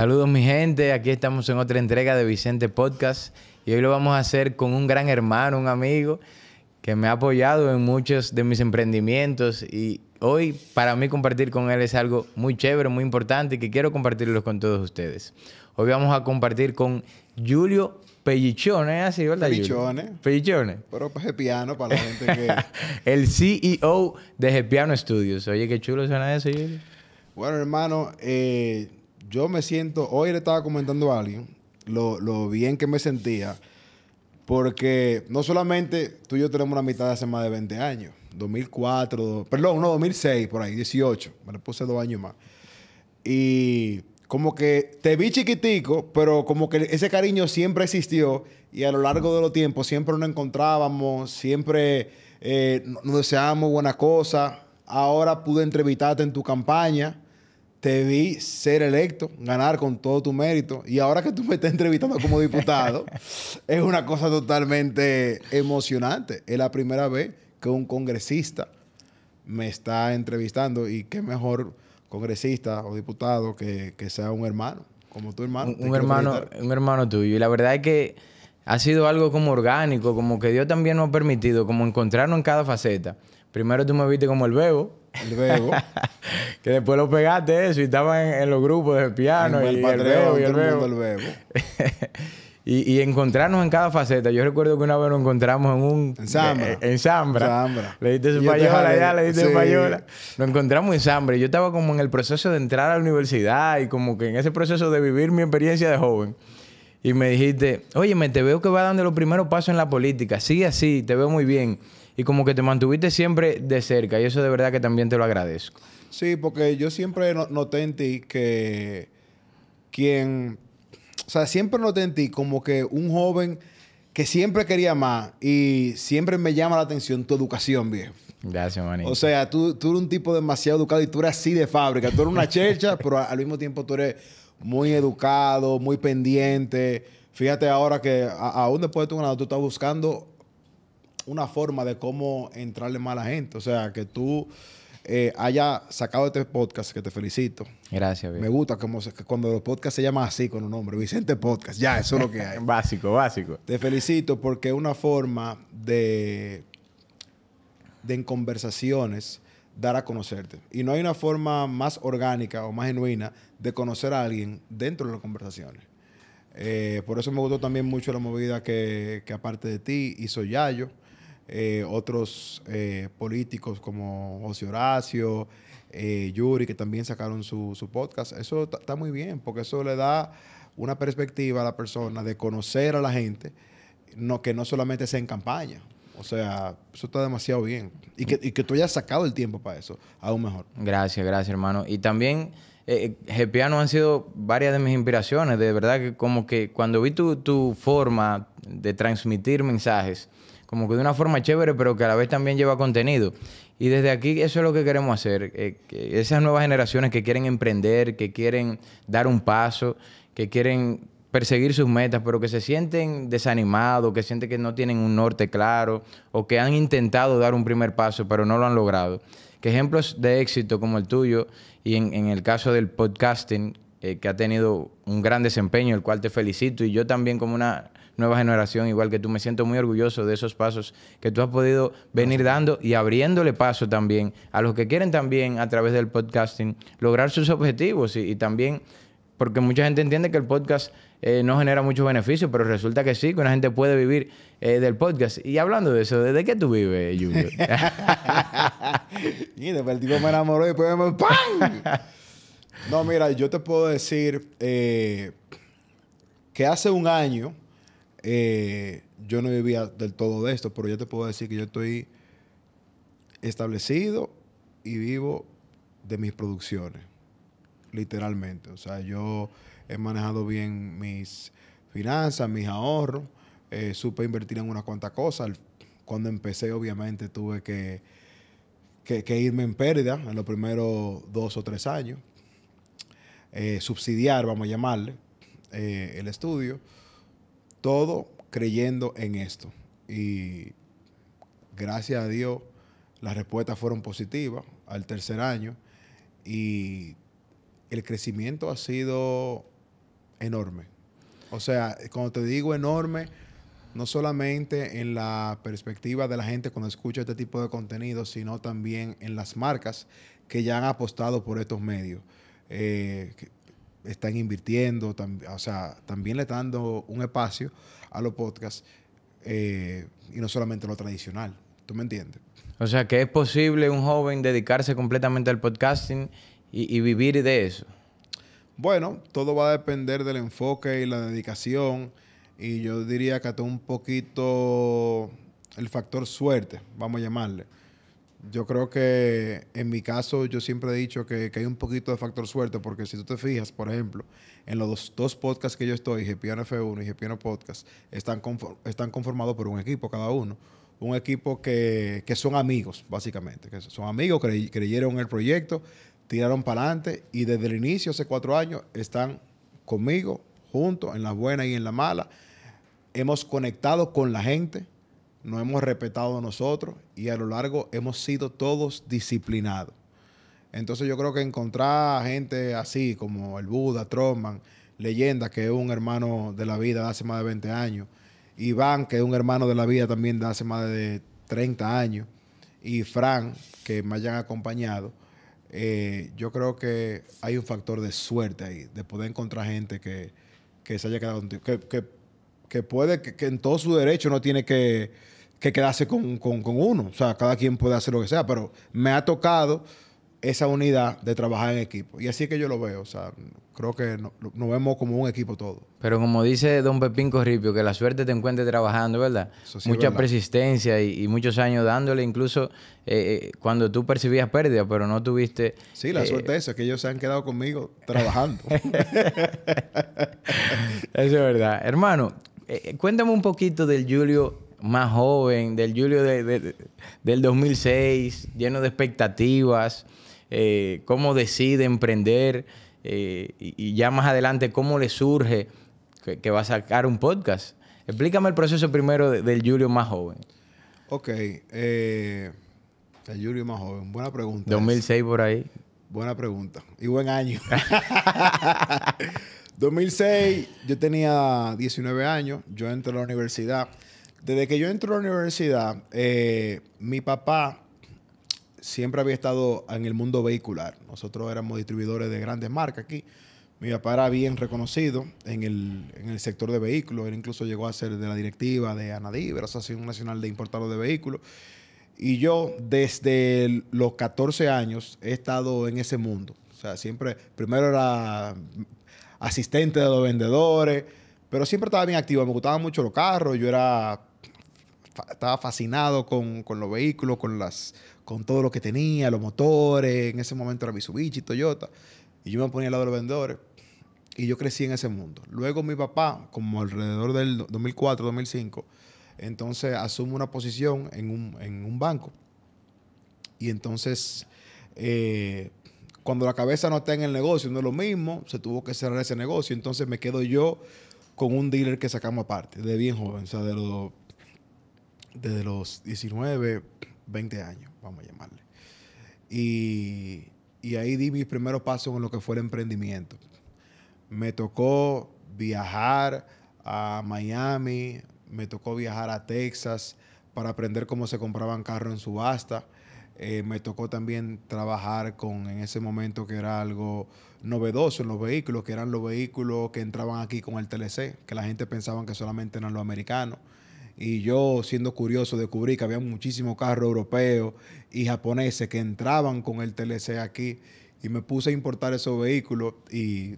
Saludos mi gente, aquí estamos en otra entrega de Vicente Podcast y hoy lo vamos a hacer con un gran hermano, un amigo que me ha apoyado en muchos de mis emprendimientos y hoy para mí compartir con él es algo muy chévere, muy importante y que quiero compartirlo con todos ustedes. Hoy vamos a compartir con Julio Pellichone, ¿es así, verdad, Pellichone. Julio? Pellichone. Pero pues Gepiano para la gente que... El CEO de Gepiano Studios. Oye, qué chulo suena eso, Julio. Bueno, hermano, yo me siento... Hoy le estaba comentando a alguien lo bien que me sentía. Porque no solamente tú y yo tenemos una amistad de hace más de 20 años. 2004... Perdón, no, 2006, por ahí, 18. Me le puse 2 años más. Y como que te vi chiquitico, pero como que ese cariño siempre existió. Y a lo largo de los tiempos siempre nos encontrábamos, siempre nos deseábamos buenas cosas. Ahora pude entrevistarte en tu campaña. Te vi ser electo, ganar con todo tu mérito. Y ahora que tú me estás entrevistando como diputado, es una cosa totalmente emocionante. Es la primera vez que un congresista me está entrevistando. Y qué mejor congresista o diputado que sea un hermano, como tu hermano. Un hermano tuyo. Y la verdad es que ha sido algo como orgánico, como que Dios también nos ha permitido como encontrarnos en cada faceta. Primero tú me viste como el Bebo. El Bebo. Que después lo pegaste eso y estaba en los grupos de piano y el Bebo y el Bebo. Y encontrarnos en cada faceta. Yo recuerdo que una vez nos encontramos en Zambra. En Zambra. Le diste su payola allá, le diste su payola. Nos encontramos en Zambra. Yo estaba como en el proceso de entrar a la universidad y como que en ese proceso de vivir mi experiencia de joven. Y me dijiste, oye, te veo que va dando los primeros pasos en la política. Sigue así, te veo muy bien. Y como que te mantuviste siempre de cerca. Y eso de verdad que también te lo agradezco. Sí, porque yo siempre noté en ti que siempre noté en ti como que un joven que siempre quería más y siempre me llama la atención tu educación, viejo. Gracias, manito. O sea, tú eres un tipo demasiado educado y tú eres así de fábrica. Tú eres una chercha, pero al mismo tiempo tú eres muy educado, muy pendiente. Fíjate ahora que aún después de tu ganado, tú estás buscando una forma de cómo entrarle más a la gente. O sea, que tú hayas sacado este podcast, que te felicito. Gracias, viejo. Me gusta que cuando los podcasts se llaman así con un nombre, Vicente Podcast. Ya, eso es lo que hay. Básico. Te felicito porque es una forma de en conversaciones dar a conocerte. Y no hay una forma más orgánica o más genuina de conocer a alguien dentro de las conversaciones. Por eso me gustó también mucho la movida que aparte de ti hizo Yayo. Otros políticos como José Horacio, Yuri, que también sacaron su podcast. Eso está muy bien, porque eso le da una perspectiva a la persona de conocer a la gente, que no solamente sea en campaña. O sea, eso está demasiado bien. Y que tú hayas sacado el tiempo para eso, aún mejor. Gracias, hermano. Y también Gepiano han sido varias de mis inspiraciones. De verdad que como que cuando vi tu forma de transmitir mensajes, como que de una forma chévere, pero que a la vez también lleva contenido. Y desde aquí eso es lo que queremos hacer. Que esas nuevas generaciones que quieren emprender, que quieren dar un paso, que quieren perseguir sus metas, pero que se sienten desanimados, que sienten que no tienen un norte claro o que han intentado dar un primer paso, pero no lo han logrado. Que ejemplos de éxito como el tuyo y en el caso del podcasting, que ha tenido un gran desempeño, el cual te felicito, y yo también como una nueva generación, igual que tú, me siento muy orgulloso de esos pasos que tú has podido venir dando y abriéndole paso también a los que quieren también a través del podcasting lograr sus objetivos y también porque mucha gente entiende que el podcast no genera muchos beneficios, pero resulta que sí, que una gente puede vivir del podcast. Y hablando de eso, ¿de qué tú vives, Julio? Y después el tipo me enamoró y después me... ¡Pam! No, mira, yo te puedo decir que hace un año yo no vivía del todo de esto, pero yo te puedo decir que yo estoy establecido y vivo de mis producciones. Literalmente. O sea, yo he manejado bien mis finanzas, mis ahorros. Supe invertir en unas cuantas cosas. Cuando empecé, obviamente, tuve que irme en pérdida en los primeros 2 o 3 años. Subsidiar, vamos a llamarle, el estudio. Todo creyendo en esto. Y gracias a Dios, las respuestas fueron positivas al tercer año. Y el crecimiento ha sido enorme. O sea, cuando te digo enorme, no solamente en la perspectiva de la gente cuando escucha este tipo de contenido, sino también en las marcas que ya han apostado por estos medios. Que están invirtiendo, o sea, también le están dando un espacio a los podcasts y no solamente lo tradicional. ¿Tú me entiendes? O sea, que es posible un joven dedicarse completamente al podcasting y vivir de eso. Bueno, todo va a depender del enfoque y la dedicación. Y yo diría que hasta un poquito el factor suerte, vamos a llamarle. Yo creo que en mi caso yo siempre he dicho que hay un poquito de factor suerte porque si tú te fijas, por ejemplo, en los dos podcasts que yo estoy, Gepiano F1 y Gepiano Podcast, están conformados por un equipo cada uno. Un equipo que son amigos, básicamente. Que son amigos, creyeron en el proyecto, tiraron para adelante y desde el inicio, hace 4 años, están conmigo, juntos, en las buenas y en las malas. Hemos conectado con la gente, nos hemos respetado nosotros y a lo largo hemos sido todos disciplinados. Entonces yo creo que encontrar gente así como el Buda, Trotman, Leyenda, que es un hermano de la vida de hace más de 20 años, Iván, que es un hermano de la vida también de hace más de 30 años, y Fran, que me hayan acompañado, yo creo que hay un factor de suerte ahí, de poder encontrar gente que se haya quedado contigo, que puede, que en todo su derecho no tiene que quedarse con uno. O sea, cada quien puede hacer lo que sea, pero me ha tocado esa unidad de trabajar en equipo. Y así es que yo lo veo. O sea, creo que nos vemos como un equipo todo. Pero como dice don Pepín Corripio, que la suerte te encuentre trabajando, ¿verdad? Eso sí, Mucha ¿verdad? persistencia y muchos años dándole, incluso cuando tú percibías pérdida, pero no tuviste... Sí, la suerte es esa, que ellos se han quedado conmigo trabajando. Eso es verdad. Hermano, cuéntame un poquito del Julio más joven, del Julio del 2006, lleno de expectativas, cómo decide emprender y ya más adelante cómo le surge que va a sacar un podcast. Explícame el proceso primero del Julio más joven. Ok. El Julio más joven. Buena pregunta. 2006 por ahí. Buena pregunta. Y buen año. 2006, yo tenía 19 años. Yo entré a la universidad. Desde que yo entré a la universidad, mi papá siempre había estado en el mundo vehicular. Nosotros éramos distribuidores de grandes marcas aquí. Mi papá era bien reconocido en el sector de vehículos. Él incluso llegó a ser de la directiva de ANADIV, la Asociación Nacional de Importadores de Vehículos. Y yo, desde los 14 años, he estado en ese mundo. O sea, siempre, primero era asistente de los vendedores, pero siempre estaba bien activo. Me gustaban mucho los carros. Yo estaba fascinado con los vehículos, con todo lo que tenía, los motores. En ese momento era Mitsubishi, Toyota. Y yo me ponía al lado de los vendedores. Y yo crecí en ese mundo. Luego mi papá, como alrededor del 2004, 2005, entonces asume una posición en un banco. Y entonces, cuando la cabeza no está en el negocio, no es lo mismo, se tuvo que cerrar ese negocio. Entonces me quedo yo con un dealer que sacamos aparte, de bien joven, o sea, desde los 19, 20 años, vamos a llamarle. Y ahí di mis primeros pasos en lo que fue el emprendimiento. Me tocó viajar a Miami, me tocó viajar a Texas para aprender cómo se compraban carros en subasta. Me tocó también trabajar en ese momento que era algo novedoso en los vehículos, que eran los vehículos que entraban aquí con el TLC, que la gente pensaba que solamente eran los americanos. Y yo, siendo curioso, descubrí que había muchísimos carros europeos y japoneses que entraban con el TLC aquí. Y me puse a importar esos vehículos y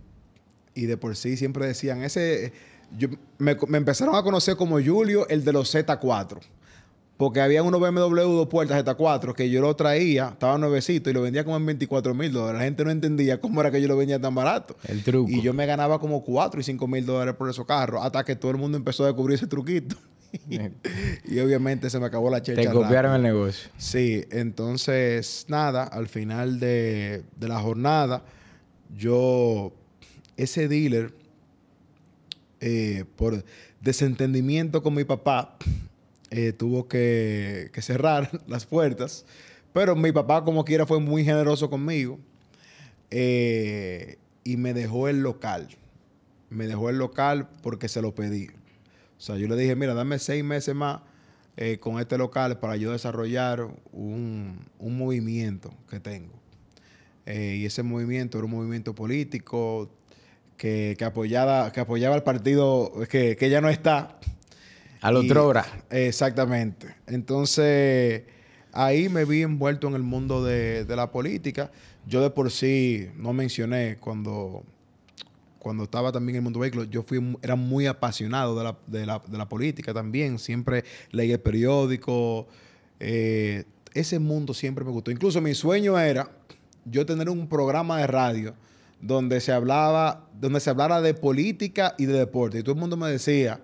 de por sí siempre decían, me empezaron a conocer como Julio, el de los Z4. Porque había unos BMW 2 puertas Z4 que yo lo traía, estaba nuevecito y lo vendía como en $24,000. La gente no entendía cómo era que yo lo vendía tan barato. El truco. Y yo me ganaba como $4,000 y $5,000 por esos carros, hasta que todo el mundo empezó a descubrir ese truquito. Y obviamente se me acabó la checha. Te copiaron el negocio. Sí, entonces, nada, al final de la jornada, ese dealer, por desentendimiento con mi papá, tuvo que cerrar las puertas. Pero mi papá, como quiera, fue muy generoso conmigo y me dejó el local. me dejó el local porque se lo pedí. O sea, yo le dije, mira, dame 6 meses más con este local para yo desarrollar un movimiento que tengo. Y ese movimiento era un movimiento político que apoyaba al partido que ya no está. A lo Trora. Exactamente. Entonces, ahí me vi envuelto en el mundo de la política. Yo de por sí, no mencioné, cuando estaba también en el mundo de vehículos, era muy apasionado de la política también. Siempre leí el periódico. Ese mundo siempre me gustó. Incluso mi sueño era yo tener un programa de radio donde se hablara de política y de deporte. Y todo el mundo me decía,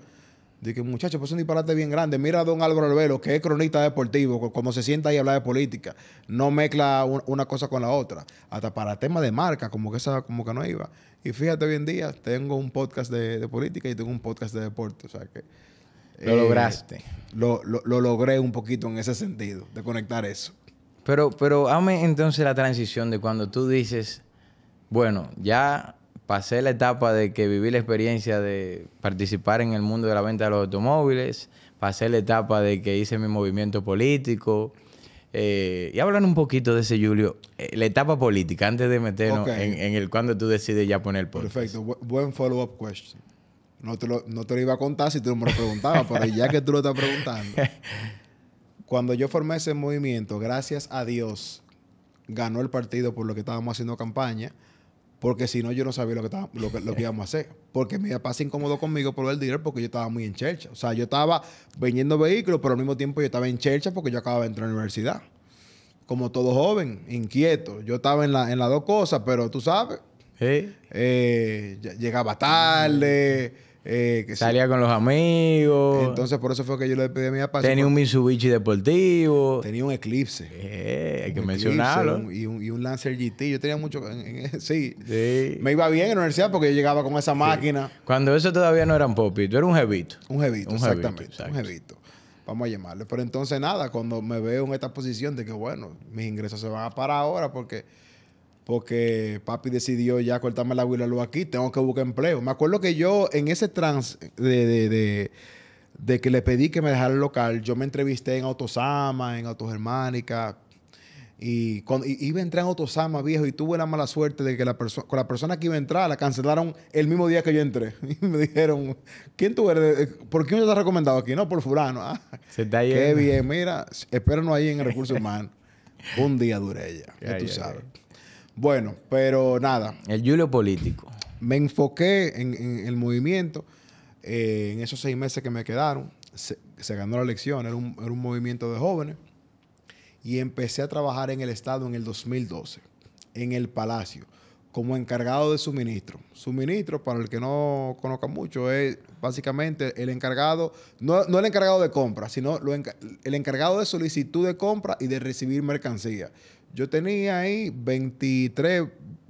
de que muchachos, pues es un disparate bien grande. Mira a don Álvaro Albelo, que es cronista deportivo, cuando se sienta ahí a hablar de política, no mezcla una cosa con la otra. Hasta para temas de marca, como que no iba. Y fíjate, hoy en día tengo un podcast de política y tengo un podcast de deporte. O sea que... Lo lograste. Lo logré un poquito en ese sentido, de conectar eso. Pero hazme entonces la transición de cuando tú dices, bueno, ya pasé la etapa de que viví la experiencia de participar en el mundo de la venta de los automóviles, pasé la etapa de que hice mi movimiento político. Y hablan un poquito de ese, Julio, la etapa política, antes de meternos en el cuando tú decides ya poner el podcast. Perfecto. Buen follow-up question. No te lo iba a contar si tú no me lo preguntabas, pero ya que tú lo estás preguntando. Cuando yo formé ese movimiento, gracias a Dios, ganó el partido por lo que estábamos haciendo campaña, porque si no, yo no sabía lo que íbamos a hacer. Porque mi papá se incomodó conmigo por el dinero porque yo estaba muy en chercha. O sea, yo estaba vendiendo vehículos, pero al mismo tiempo yo estaba en chercha porque yo acababa de entrar a la universidad. Como todo joven, inquieto. Yo estaba en las dos cosas, pero tú sabes, llegaba tarde. Salía con los amigos. Entonces, por eso fue que yo le pedí a mi papá. Tenía un Mitsubishi deportivo. Tenía un Eclipse. Hay que mencionarlo. Y un Lancer GT. Yo tenía mucho... sí. Me iba bien en la universidad porque yo llegaba con esa máquina. Cuando eso todavía no era un popito, era un jevito. Un jevito, exactamente. Un jevito. Vamos a llamarle. Pero entonces, nada, cuando me veo en esta posición de que, bueno, mis ingresos se van a parar ahora porque papi decidió ya cortarme la huila luz aquí, tengo que buscar empleo. Me acuerdo que yo en ese trance de que le pedí que me dejara el local, yo me entrevisté en Autosama, en Autogermánica, y cuando iba a entrar en Autosama, viejo, y tuve la mala suerte de que con la persona que iba a entrar la cancelaron el mismo día que yo entré. Y me dijeron, ¿quién tú eres? ¿Por quién me estás recomendado aquí? No, por fulano. Ah, se está yendo. Qué bien, mira, espéranos ahí en el Recursos Humanos. Un día duré ya tú sabes. Bueno, pero nada. El Julio político. Me enfoqué en el movimiento. En esos 6 meses que me quedaron, se ganó la elección. Era un movimiento de jóvenes. Y empecé a trabajar en el Estado en el 2012, en el Palacio, como encargado de suministro. Suministro, para el que no conozca mucho, es básicamente el encargado, no el encargado de compra, sino el encargado de solicitud de compra y de recibir mercancía. Yo tenía ahí 23,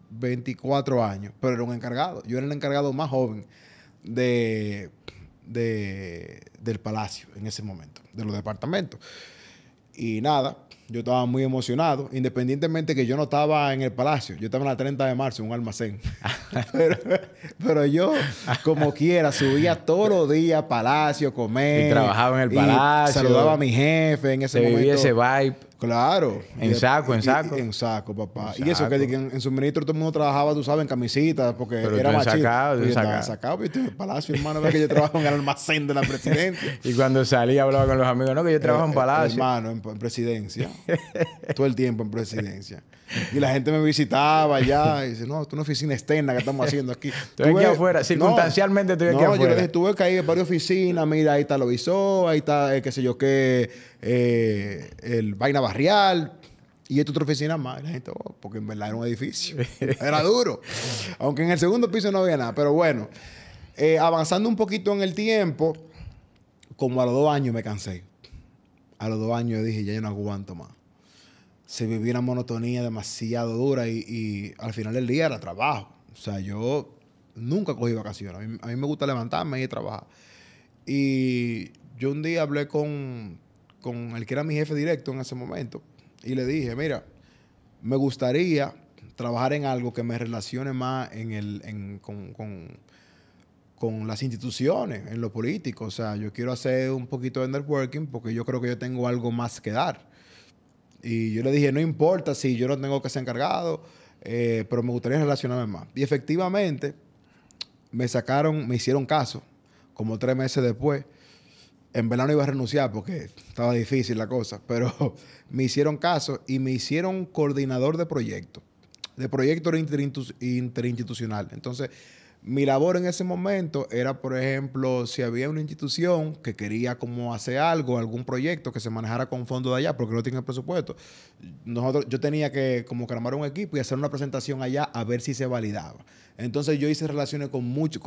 24 años, pero era un encargado. Yo era el encargado más joven del Palacio en ese momento, de los departamentos. Y nada, yo estaba muy emocionado, independientemente que yo no estaba en el Palacio. Yo estaba en la 30 de marzo en un almacén. pero yo, como quiera, subía todos los días a Palacio a comer. Y trabajaba en el Palacio. Saludaba a mi jefe en ese momento. Vivía ese vibe. Claro. En saco. En saco, papá. Y eso que en suministro todo el mundo trabajaba, tú sabes, en camisita, porque pero era más chido. Yo estaba sacado, pero en el Palacio, hermano, ve que yo trabajo en el almacén de la presidencia. Y cuando salía hablaba con los amigos, no, que yo trabajo en Palacio. Hermano, en presidencia. Todo el tiempo en presidencia. Y la gente me visitaba allá y dice, no, esto es una oficina externa que estamos haciendo aquí. Estoy aquí afuera, circunstancialmente estoy aquí afuera. No, yo le dije, tuve que ir a varias oficinas, mira, ahí está el visor, ahí está, qué sé yo qué, el vaina barrial. Y esta otra oficina más. Y la gente, porque en verdad era un edificio. Era duro. Aunque en el segundo piso no había nada. Pero bueno, avanzando un poquito en el tiempo, como a los 2 años me cansé. A los 2 años dije, ya yo no aguanto más. Se vivía una monotonía demasiado dura y al final del día era trabajo. O sea, yo nunca cogí vacaciones. A mí me gusta levantarme y ir a trabajar. Y yo un día hablé con el que era mi jefe directo en ese momento y le dije, mira, me gustaría trabajar en algo que me relacione más con las instituciones en lo político. O sea, yo quiero hacer un poquito de networking porque yo creo que yo tengo algo más que dar. Y yo le dije, no importa si yo no tengo que ser encargado, pero me gustaría relacionarme más. Y efectivamente, me hicieron caso, como 3 meses después. En verdad no iba a renunciar porque estaba difícil la cosa, pero me hicieron caso y me hicieron coordinador de proyecto interinstitucional. Entonces, mi labor en ese momento era, por ejemplo, si había una institución que quería como hacer algo, algún proyecto que se manejara con fondos de allá, porque no tiene presupuesto, yo tenía que como que armar un equipo y hacer una presentación allá a ver si se validaba. Entonces yo hice relaciones con muchas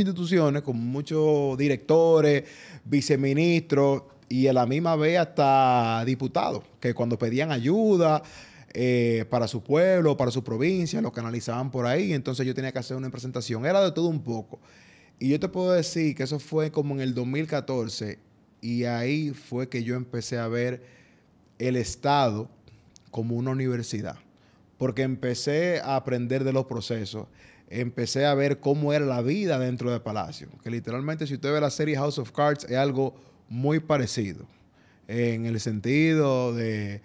instituciones, con muchos directores, viceministros y a la misma vez hasta diputados, que cuando pedían ayuda para su pueblo, para su provincia, lo canalizaban por ahí. Entonces yo tenía que hacer una presentación. Era de todo un poco. Y yo te puedo decir que eso fue como en el 2014 y ahí fue que yo empecé a ver el Estado como una universidad. Porque empecé a aprender de los procesos. Empecé a ver cómo era la vida dentro del Palacio. Que literalmente, si usted ve la serie House of Cards, es algo muy parecido. En el sentido de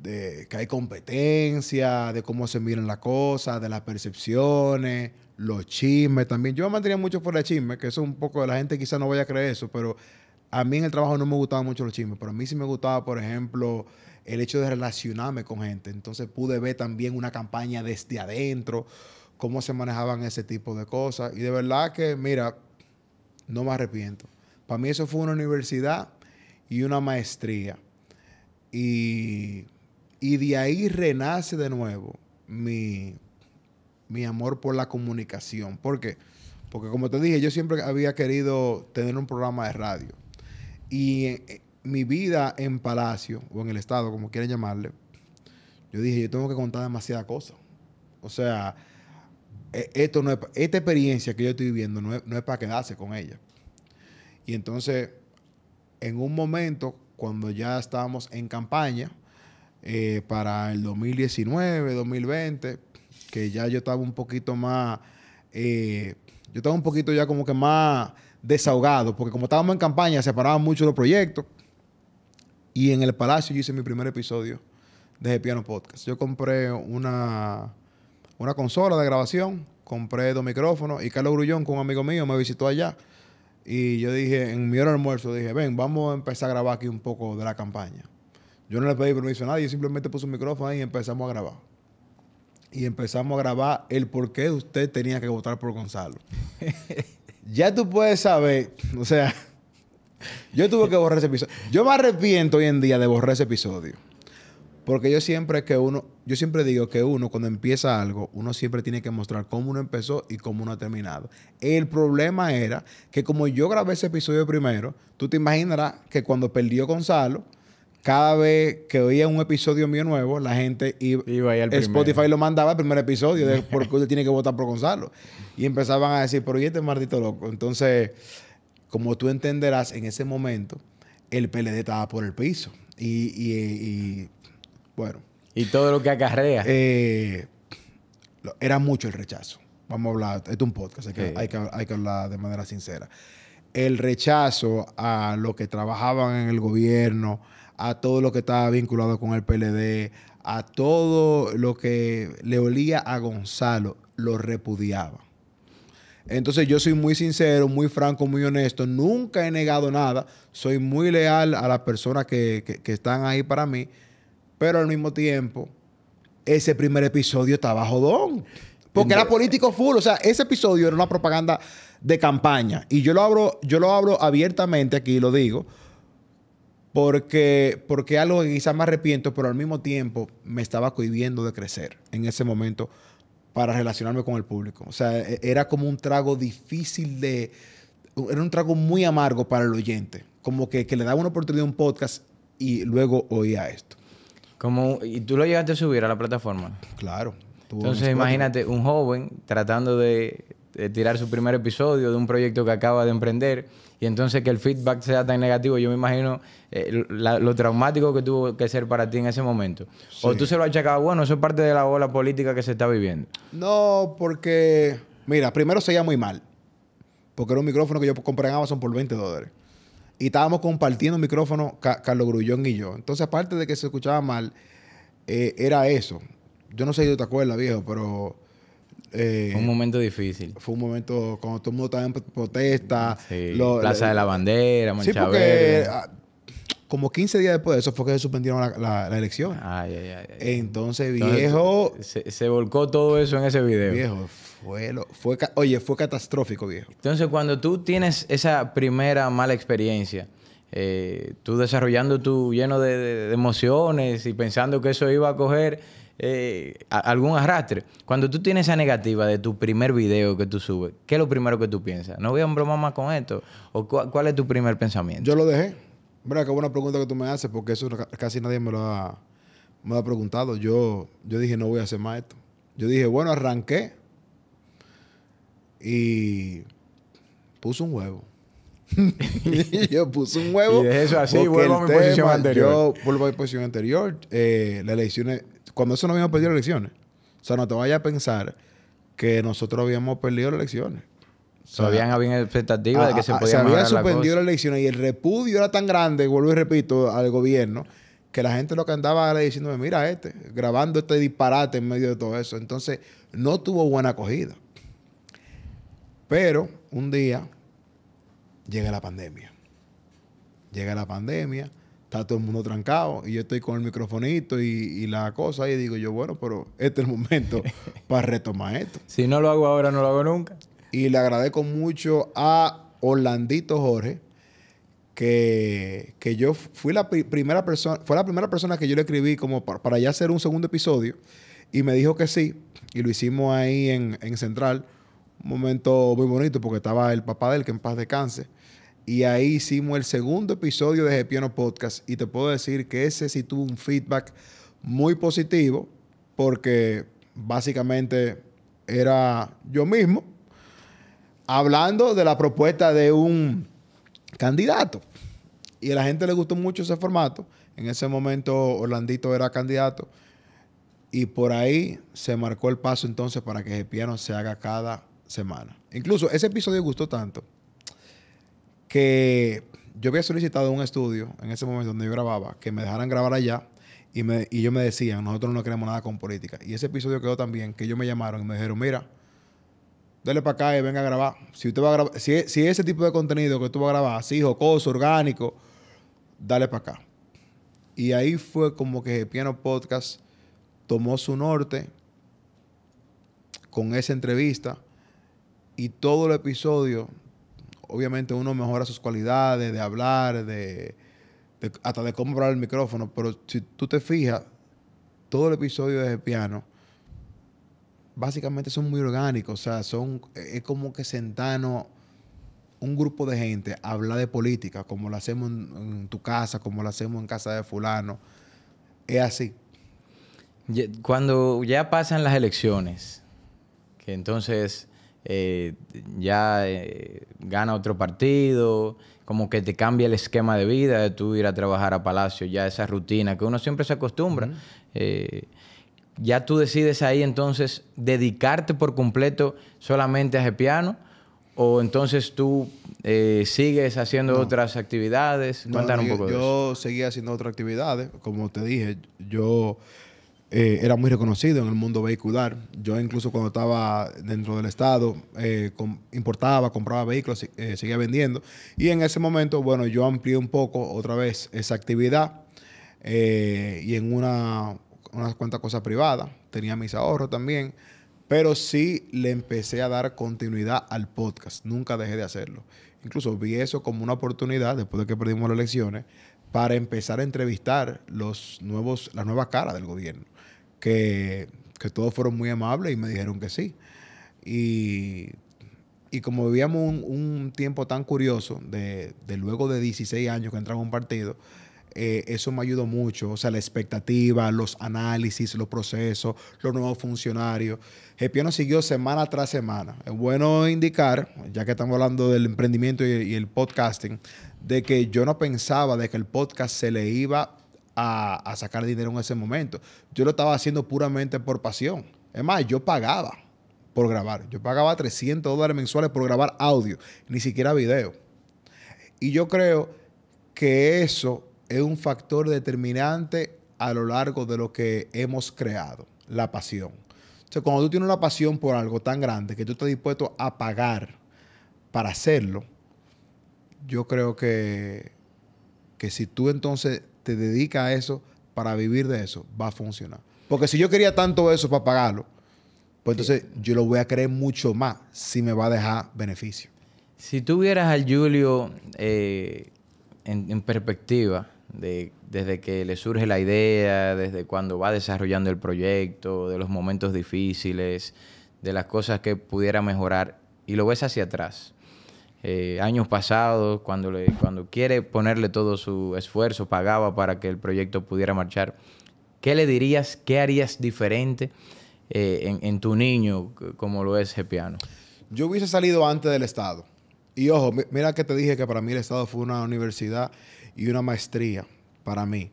que hay competencia, de cómo se miran las cosas, de las percepciones, los chismes también. Yo me mantenía mucho fuera de chismes, que eso un poco de la gente quizás no vaya a creer eso, pero a mí en el trabajo no me gustaban mucho los chismes, pero a mí sí me gustaba, por ejemplo, el hecho de relacionarme con gente. Entonces pude ver también una campaña desde adentro, cómo se manejaban ese tipo de cosas. Y de verdad que, mira, no me arrepiento. Para mí eso fue una universidad y una maestría. Y de ahí renace de nuevo mi amor por la comunicación. ¿Por qué? Porque como te dije, yo siempre había querido tener un programa de radio. Y mi vida en Palacio, o en el Estado, como quieran llamarle, yo dije, yo tengo que contar demasiadas cosas. O sea, esta experiencia que yo estoy viviendo no es para quedarse con ella. Y entonces, en un momento, cuando ya estábamos en campaña, para el 2019, 2020, que ya yo estaba un poquito más, yo estaba un poquito ya como que más desahogado, porque como estábamos en campaña, separaban mucho los proyectos. Y en el Palacio yo hice mi primer episodio de Piano Podcast. Yo compré una consola de grabación, compré 2 micrófonos y Carlos Grullón, con un amigo mío, me visitó allá. Y yo dije, en mi hora de almuerzo, dije, ven, vamos a empezar a grabar aquí un poco de la campaña. Yo no le pedí permiso a nadie, yo simplemente puse un micrófono ahí y empezamos a grabar. Y empezamos a grabar el por qué usted tenía que votar por Gonzalo. Ya tú puedes saber, o sea, yo tuve que borrar ese episodio. Yo me arrepiento hoy en día de borrar ese episodio. Porque yo siempre digo que uno cuando empieza algo, uno siempre tiene que mostrar cómo uno empezó y cómo uno ha terminado. El problema era que como yo grabé ese episodio primero, tú te imaginarás que cuando perdió Gonzalo, cada vez que oía un episodio mío nuevo, la gente iba ahí al Spotify primero. Lo mandaba al primer episodio de por qué usted tiene que votar por Gonzalo. Y empezaban a decir, pero ¿y este maldito loco? Entonces, como tú entenderás, en ese momento, el PLD estaba por el piso. Y bueno. Y todo lo que acarrea. Era mucho el rechazo. Vamos a hablar, esto es un podcast, hay que hablar de manera sincera. El rechazo a lo que trabajaban en el gobierno, a todo lo que estaba vinculado con el PLD, a todo lo que le olía a Gonzalo, lo repudiaba. Entonces yo soy muy sincero, muy franco, muy honesto. Nunca he negado nada. Soy muy leal a las personas que están ahí para mí. Pero al mismo tiempo, ese primer episodio estaba jodón. Porque era político full. O sea, ese episodio era una propaganda de campaña. Y yo lo hablo abiertamente aquí, lo digo. Porque algo que quizás me arrepiento, pero al mismo tiempo me estaba cohibiendo de crecer en ese momento para relacionarme con el público. O sea, era como un trago difícil era un trago muy amargo para el oyente. Como que le daba una oportunidad a un podcast y luego oía esto. ¿Y tú lo llegaste a subir a la plataforma? Claro. Entonces imagínate un joven tratando de tirar su primer episodio de un proyecto que acaba de emprender y entonces que el feedback sea tan negativo. Yo me imagino lo traumático que tuvo que ser para ti en ese momento. Sí. O tú se lo achacabas, bueno, eso es parte de la ola política que se está viviendo. No, porque, mira, primero se oía muy mal. porque era un micrófono que yo compré en Amazon por $20. Y estábamos compartiendo un micrófono Carlos Grullón y yo. Entonces, aparte de que se escuchaba mal, era eso. Yo no sé si tú te acuerdas, viejo, pero... Fue un momento difícil. Fue un momento cuando todo el mundo estaba en protesta. Sí, Plaza de la Bandera, Mancha Sí, porque Verde. como 15 días después de eso fue que se suspendieron la elección. Ay. Entonces, viejo... Se volcó todo eso en ese video. Viejo, fue catastrófico, viejo. Entonces, cuando tú tienes esa primera mala experiencia, tú desarrollando tú lleno de emociones y pensando que eso iba a coger algún arrastre. Cuando tú tienes esa negativa de tu primer video que tú subes, ¿qué es lo primero que tú piensas? ¿No voy a bromar más con esto? ¿O cuál es tu primer pensamiento? Yo lo dejé. Mira, qué buena pregunta que tú me haces, porque eso casi nadie me lo ha preguntado. Yo dije, no voy a hacer más esto. Yo dije, bueno, arranqué y puse un huevo. Yo puse un huevo. Y de eso así, vuelvo a mi posición anterior. Yo vuelvo a mi posición anterior. Las elecciones, cuando eso no habíamos perdido las elecciones. O sea, no te vayas a pensar que nosotros habíamos perdido las elecciones. O sea, Todavía había expectativa de que se podía se había mejorar la suspendido cosa. las elecciones y el repudio era tan grande, vuelvo y repito, al gobierno, que la gente lo que andaba era diciéndome, mira grabando este disparate en medio de todo eso. Entonces, no tuvo buena acogida. Pero un día llega la pandemia. Está todo el mundo trancado y yo estoy con el microfonito y la cosa y digo yo, bueno, pero este es el momento para retomar esto. Si no lo hago ahora, no lo hago nunca. Y le agradezco mucho a Orlandito Jorge, que yo fue la primera persona que yo le escribí como para ya hacer un segundo episodio y me dijo que sí y lo hicimos ahí en Central. Un momento muy bonito porque estaba el papá de él, que en paz descanse. Y ahí hicimos el segundo episodio de Gepiano Podcast y te puedo decir que ese sí tuvo un feedback muy positivo porque básicamente era yo mismo hablando de la propuesta de un candidato. Y a la gente le gustó mucho ese formato. En ese momento Orlandito era candidato y por ahí se marcó el paso entonces para que Gepiano se haga cada semana. Incluso ese episodio gustó tanto que yo había solicitado un estudio en ese momento donde yo grababa, que me dejaran grabar allá y yo me decían, nosotros no queremos nada con política. Y ese episodio quedó tan bien que ellos me llamaron y me dijeron, mira, dale para acá y venga a grabar. Si usted va a grabar, si ese tipo de contenido que tú vas a grabar, así, jocoso, orgánico, dale para acá. Y ahí fue como que Piano Podcast tomó su norte con esa entrevista y todo el episodio, obviamente uno mejora sus cualidades de hablar, hasta de cómo hablar el micrófono, pero si tú te fijas, todo el episodio de Piano básicamente son muy orgánicos, o sea, es como que sentarnos un grupo de gente a hablar de política, como lo hacemos en tu casa, como lo hacemos en casa de fulano. Es así. Cuando ya pasan las elecciones, que entonces gana otro partido, como que te cambia el esquema de vida de tú ir a trabajar a Palacio, ya esa rutina que uno siempre se acostumbra. Ya tú decides ahí entonces dedicarte por completo solamente a Gepiano, o entonces tú sigues haciendo otras actividades. Cuéntanos un poco de eso. Yo seguía haciendo otras actividades. Como te dije, yo era muy reconocido en el mundo vehicular. Yo incluso cuando estaba dentro del estado, importaba, compraba vehículos, seguía vendiendo. Y en ese momento, bueno, yo amplié un poco otra vez esa actividad y en unas cuantas cosas privadas. Tenía mis ahorros también. Pero sí le empecé a dar continuidad al podcast. Nunca dejé de hacerlo. Incluso vi eso como una oportunidad, después de que perdimos las elecciones, para empezar a entrevistar las nuevas caras del gobierno. Que todos fueron muy amables y me dijeron que sí. Y como vivíamos un tiempo tan curioso, de luego de 16 años que entramos en un partido, eso me ayudó mucho. O sea, la expectativa, los análisis, los procesos, los nuevos funcionarios. Gepiano siguió semana tras semana. Es bueno indicar, ya que estamos hablando del emprendimiento y el podcasting, de que yo no pensaba de que el podcast se le iba a sacar dinero en ese momento. Yo lo estaba haciendo puramente por pasión. Es más, yo pagaba por grabar. Yo pagaba $300 mensuales por grabar audio, ni siquiera video. Y yo creo que eso es un factor determinante a lo largo de lo que hemos creado, la pasión. O sea, cuando tú tienes una pasión por algo tan grande que tú estás dispuesto a pagar para hacerlo, yo creo que si tú entonces te dedicas a eso para vivir de eso, va a funcionar. Porque si yo quería tanto eso para pagarlo, pues entonces yo lo voy a querer mucho más si me va a dejar beneficio. Si tú vieras al Julio en perspectiva, desde que le surge la idea, desde cuando va desarrollando el proyecto, de los momentos difíciles, de las cosas que pudiera mejorar, y lo ves hacia atrás, años pasados, cuando quiere ponerle todo su esfuerzo, pagaba para que el proyecto pudiera marchar, ¿qué le dirías, qué harías diferente en tu niño como lo es Gepiano? Yo hubiese salido antes del Estado. Y ojo, mira que te dije que para mí el Estado fue una universidad y una maestría para mí.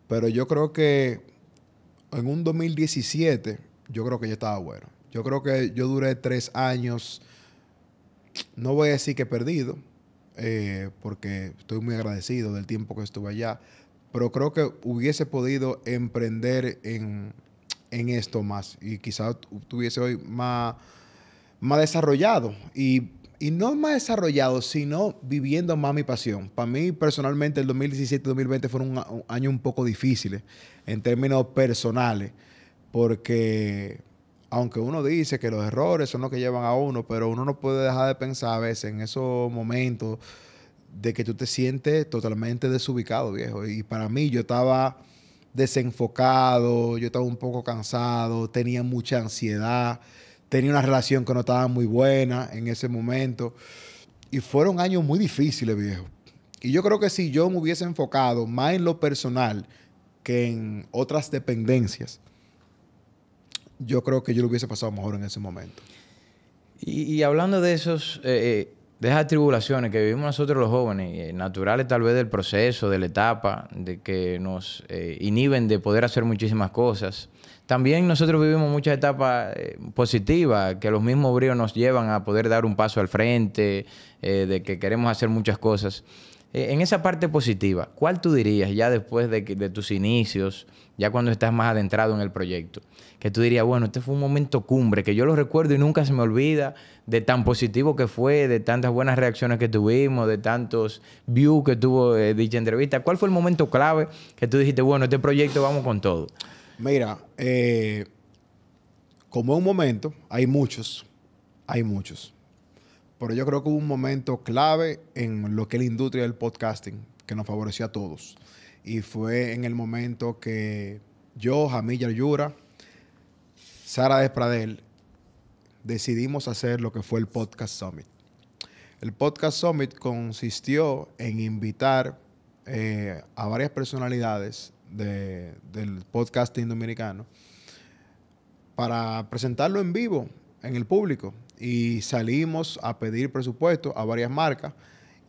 Pero yo creo que en un 2017, yo creo que yo estaba bueno. Yo creo que yo duré 3 años, no voy a decir que he perdido, porque estoy muy agradecido del tiempo que estuve allá, pero creo que hubiese podido emprender en esto más y quizás estuviese hoy más desarrollado y no más desarrollado, sino viviendo más mi pasión. Para mí, personalmente, el 2017 y 2020 fueron un año un poco difíciles en términos personales, porque aunque uno dice que los errores son los que llevan a uno, pero uno no puede dejar de pensar a veces en esos momentos de que tú te sientes totalmente desubicado, viejo. Y para mí, yo estaba desenfocado, yo estaba un poco cansado, tenía mucha ansiedad, tenía una relación que no estaba muy buena en ese momento. Y fueron años muy difíciles, viejo. Y yo creo que si yo me hubiese enfocado más en lo personal que en otras dependencias, yo creo que yo lo hubiese pasado mejor en ese momento. Y hablando de de esas tribulaciones que vivimos nosotros los jóvenes, naturales tal vez del proceso, de la etapa, de que nos inhiben de poder hacer muchísimas cosas. También nosotros vivimos muchas etapas positivas, que los mismos bríos nos llevan a poder dar un paso al frente, de que queremos hacer muchas cosas. En esa parte positiva, ¿cuál tú dirías ya después de tus inicios, ya cuando estás más adentrado en el proyecto? Que tú dirías, bueno, este fue un momento cumbre, que yo lo recuerdo y nunca se me olvida de tan positivo que fue, de tantas buenas reacciones que tuvimos, de tantos views que tuvo dicha entrevista. ¿Cuál fue el momento clave que tú dijiste, bueno, este proyecto vamos con todo? Mira, como es un momento, hay muchos. Pero yo creo que hubo un momento clave en lo que es la industria del podcasting que nos favoreció a todos. Y fue en el momento que yo, Jamil Yura, Sara Despradel, decidimos hacer lo que fue el Podcast Summit. El Podcast Summit consistió en invitar a varias personalidades del podcasting dominicano para presentarlo en vivo en el público. Y salimos a pedir presupuesto a varias marcas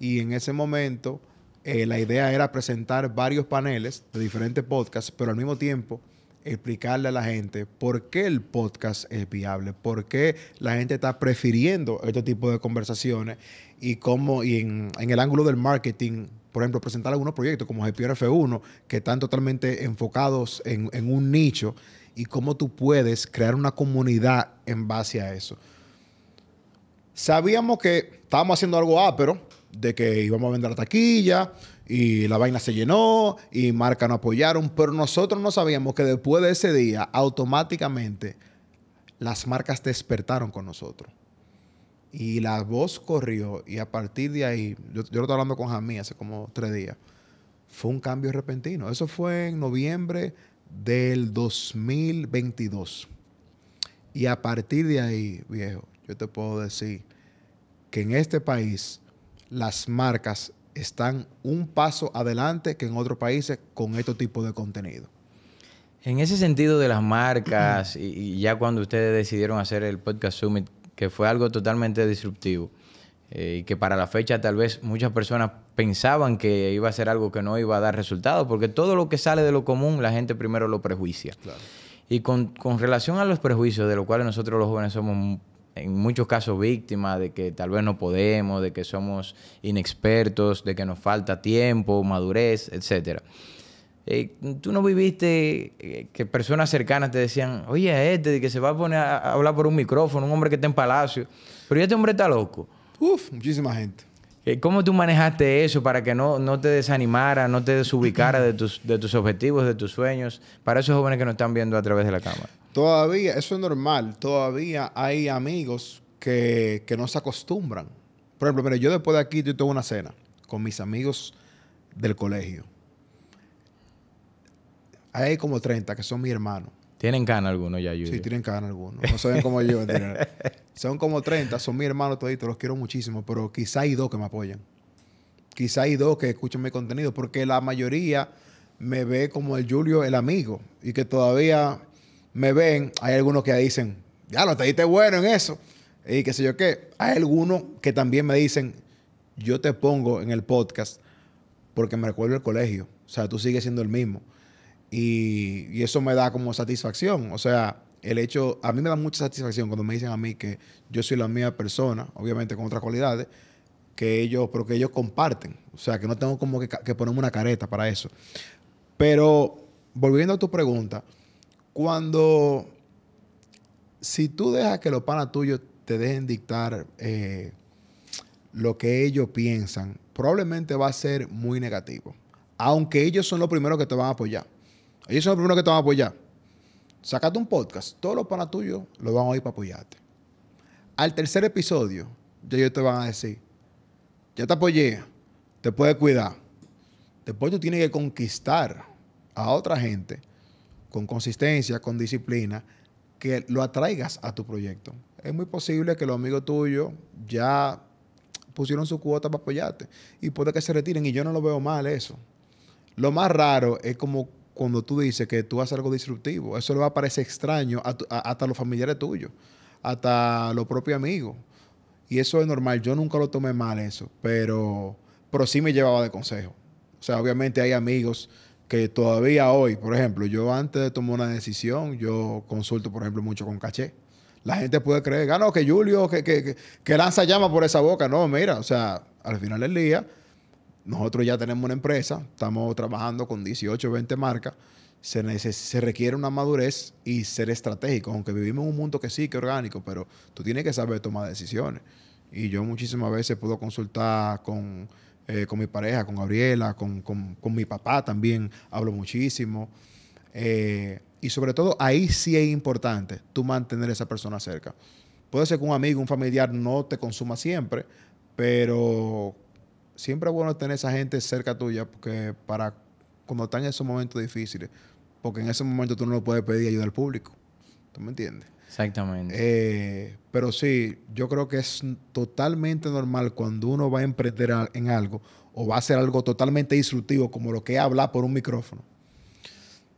y en ese momento la idea era presentar varios paneles de diferentes podcasts, pero al mismo tiempo explicarle a la gente por qué el podcast es viable, por qué la gente está prefiriendo este tipo de conversaciones y cómo, y en el ángulo del marketing, por ejemplo, presentar algunos proyectos como Gepiano F1 que están totalmente enfocados en un nicho y cómo tú puedes crear una comunidad en base a eso. Sabíamos que estábamos haciendo algo ápero, de que íbamos a vender la taquilla y la vaina se llenó y marcas nos apoyaron, pero nosotros no sabíamos que después de ese día automáticamente las marcas despertaron con nosotros. Y la voz corrió y a partir de ahí, yo lo estaba hablando con Jamí hace como 3 días, fue un cambio repentino. Eso fue en noviembre del 2022. Y a partir de ahí, viejo, yo te puedo decir que en este país las marcas están un paso adelante que en otros países con este tipo de contenido. En ese sentido de las marcas y ya cuando ustedes decidieron hacer el Podcast Summit, que fue algo totalmente disruptivo y que para la fecha tal vez muchas personas pensaban que iba a ser algo que no iba a dar resultados, porque todo lo que sale de lo común la gente primero lo prejuicia. Claro. Y con relación a los prejuicios, de los cuales nosotros los jóvenes somos en muchos casos víctimas, de que tal vez no podemos, de que somos inexpertos, de que nos falta tiempo, madurez, etcétera. Tú no viviste que personas cercanas te decían, oye, de que se va a poner a hablar por un micrófono, un hombre que está en palacio, pero ya este hombre está loco. Uf, muchísima gente. ¿Cómo tú manejaste eso para que no te desanimara, no te desubicara de tus objetivos, de tus sueños, para esos jóvenes que nos están viendo a través de la cámara? Todavía, eso es normal. Todavía hay amigos que no se acostumbran. Por ejemplo, mire, yo después de aquí, yo tengo una cena con mis amigos del colegio. Hay como 30 que son mis hermanos. ¿Tienen cana algunos ya, Julio? Sí, tienen cana algunos. No se ven como yo. Son como 30, son mis hermanos toditos, los quiero muchísimo, pero quizá hay 2 que me apoyan. Quizá hay 2 que escuchan mi contenido, porque la mayoría me ve como el Julio, el amigo, y que todavía me ven. Hay algunos que dicen, ya lo te diste bueno en eso, y qué sé yo qué. Hay algunos que también me dicen, yo te pongo en el podcast porque me recuerdo el colegio. O sea, tú sigues siendo el mismo. Y eso me da como satisfacción. O sea, el hecho, a mí me da mucha satisfacción cuando me dicen a mí que yo soy la misma persona, obviamente con otras cualidades, pero que ellos comparten. O sea, que no tengo como que ponerme una careta para eso. Pero, volviendo a tu pregunta, si tú dejas que los panas tuyos te dejen dictar lo que ellos piensan, probablemente va a ser muy negativo. Aunque ellos son los primeros que te van a apoyar. Ellos son los primeros que te van a apoyar. Sácate un podcast. Todos los panas tuyos los van a oír para apoyarte. Al tercer episodio, ya ellos te van a decir, ya te apoyé, te puedes cuidar. Después tú tienes que conquistar a otra gente con consistencia, con disciplina, que lo atraigas a tu proyecto. Es muy posible que los amigos tuyos ya pusieron su cuota para apoyarte y puede que se retiren, y yo no lo veo mal eso. Lo más raro es como cuando tú dices que tú haces algo disruptivo. Eso le va a parecer extraño hasta los familiares tuyos, hasta los propios amigos. Y eso es normal. Yo nunca lo tomé mal eso, pero sí me llevaba de consejo. O sea, obviamente hay amigos que todavía hoy, por ejemplo, yo antes de tomar una decisión, yo consulto, por ejemplo, mucho con Caché. La gente puede creer, no, que Julio, que lanza llama por esa boca. No, mira, o sea, al final del día, nosotros ya tenemos una empresa, estamos trabajando con 18, 20 marcas. Se requiere una madurez y ser estratégico, aunque vivimos en un mundo que sí, que es orgánico, pero tú tienes que saber tomar decisiones. Y yo muchísimas veces puedo consultar con mi pareja, con Gabriela, con mi papá también, hablo muchísimo. Y sobre todo, ahí sí es importante tú mantener a esa persona cerca. Puede ser que un amigo, un familiar no te consuma siempre, pero siempre es bueno tener esa gente cerca tuya, porque para cuando están en esos momentos difíciles, porque en ese momento tú no le puedes pedir ayuda al público. ¿Tú me entiendes? Exactamente. Pero sí, yo creo que es totalmente normal cuando uno va a emprender en algo o va a hacer algo totalmente disruptivo, como lo que es hablar por un micrófono,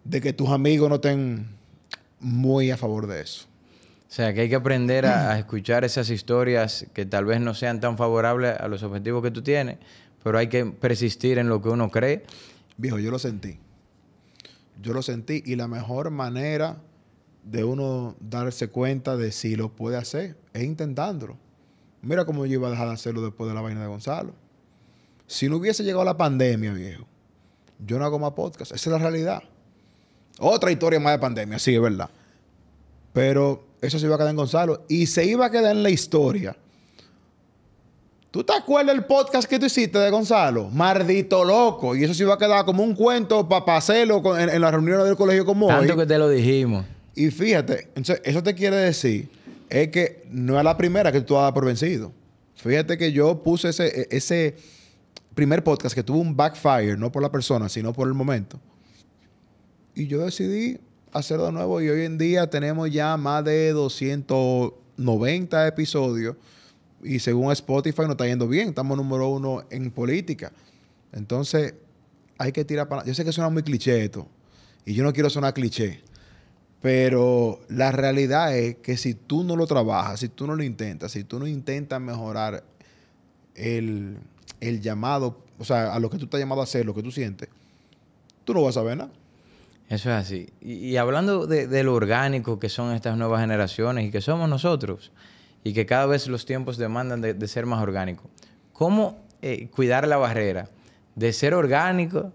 de que tus amigos no estén muy a favor de eso. O sea, que hay que aprender a escuchar esas historias que tal vez no sean tan favorables a los objetivos que tú tienes, pero hay que persistir en lo que uno cree. Viejo, yo lo sentí. Yo lo sentí, y la mejor manera de uno darse cuenta de si lo puede hacer es intentándolo. Mira cómo yo iba a dejar de hacerlo después de la vaina de Gonzalo. Si no hubiese llegado la pandemia, viejo, yo no hago más podcast. Esa es la realidad. Otra historia más de pandemia, sí, es verdad. Pero eso se iba a quedar en Gonzalo y se iba a quedar en la historia. ¿Tú te acuerdas del podcast que tú hiciste de Gonzalo? Maldito loco. Y eso se iba a quedar como un cuento para hacerlo en las reuniones del colegio como hoy. Tanto que te lo dijimos. Y fíjate, entonces, eso te quiere decir es que no es la primera que tú has dado por vencido. Fíjate que yo puse ese primer podcast que tuvo un backfire, no por la persona, sino por el momento. Y yo decidí hacerlo de nuevo, y hoy en día tenemos ya más de 290 episodios. Y según Spotify nos está yendo bien. Estamos número 1 en política. Entonces, hay que tirar para... Yo sé que suena muy cliché esto, y yo no quiero sonar cliché, pero la realidad es que si tú no lo trabajas, si tú no lo intentas, si tú no intentas mejorar el llamado, o sea, a lo que tú estás llamado a hacer, lo que tú sientes, tú no vas a saber nada. Eso es así. Y hablando de lo orgánico que son estas nuevas generaciones y que somos nosotros, y que cada vez los tiempos demandan de ser más orgánico, ¿cómo cuidar la barrera de ser orgánico,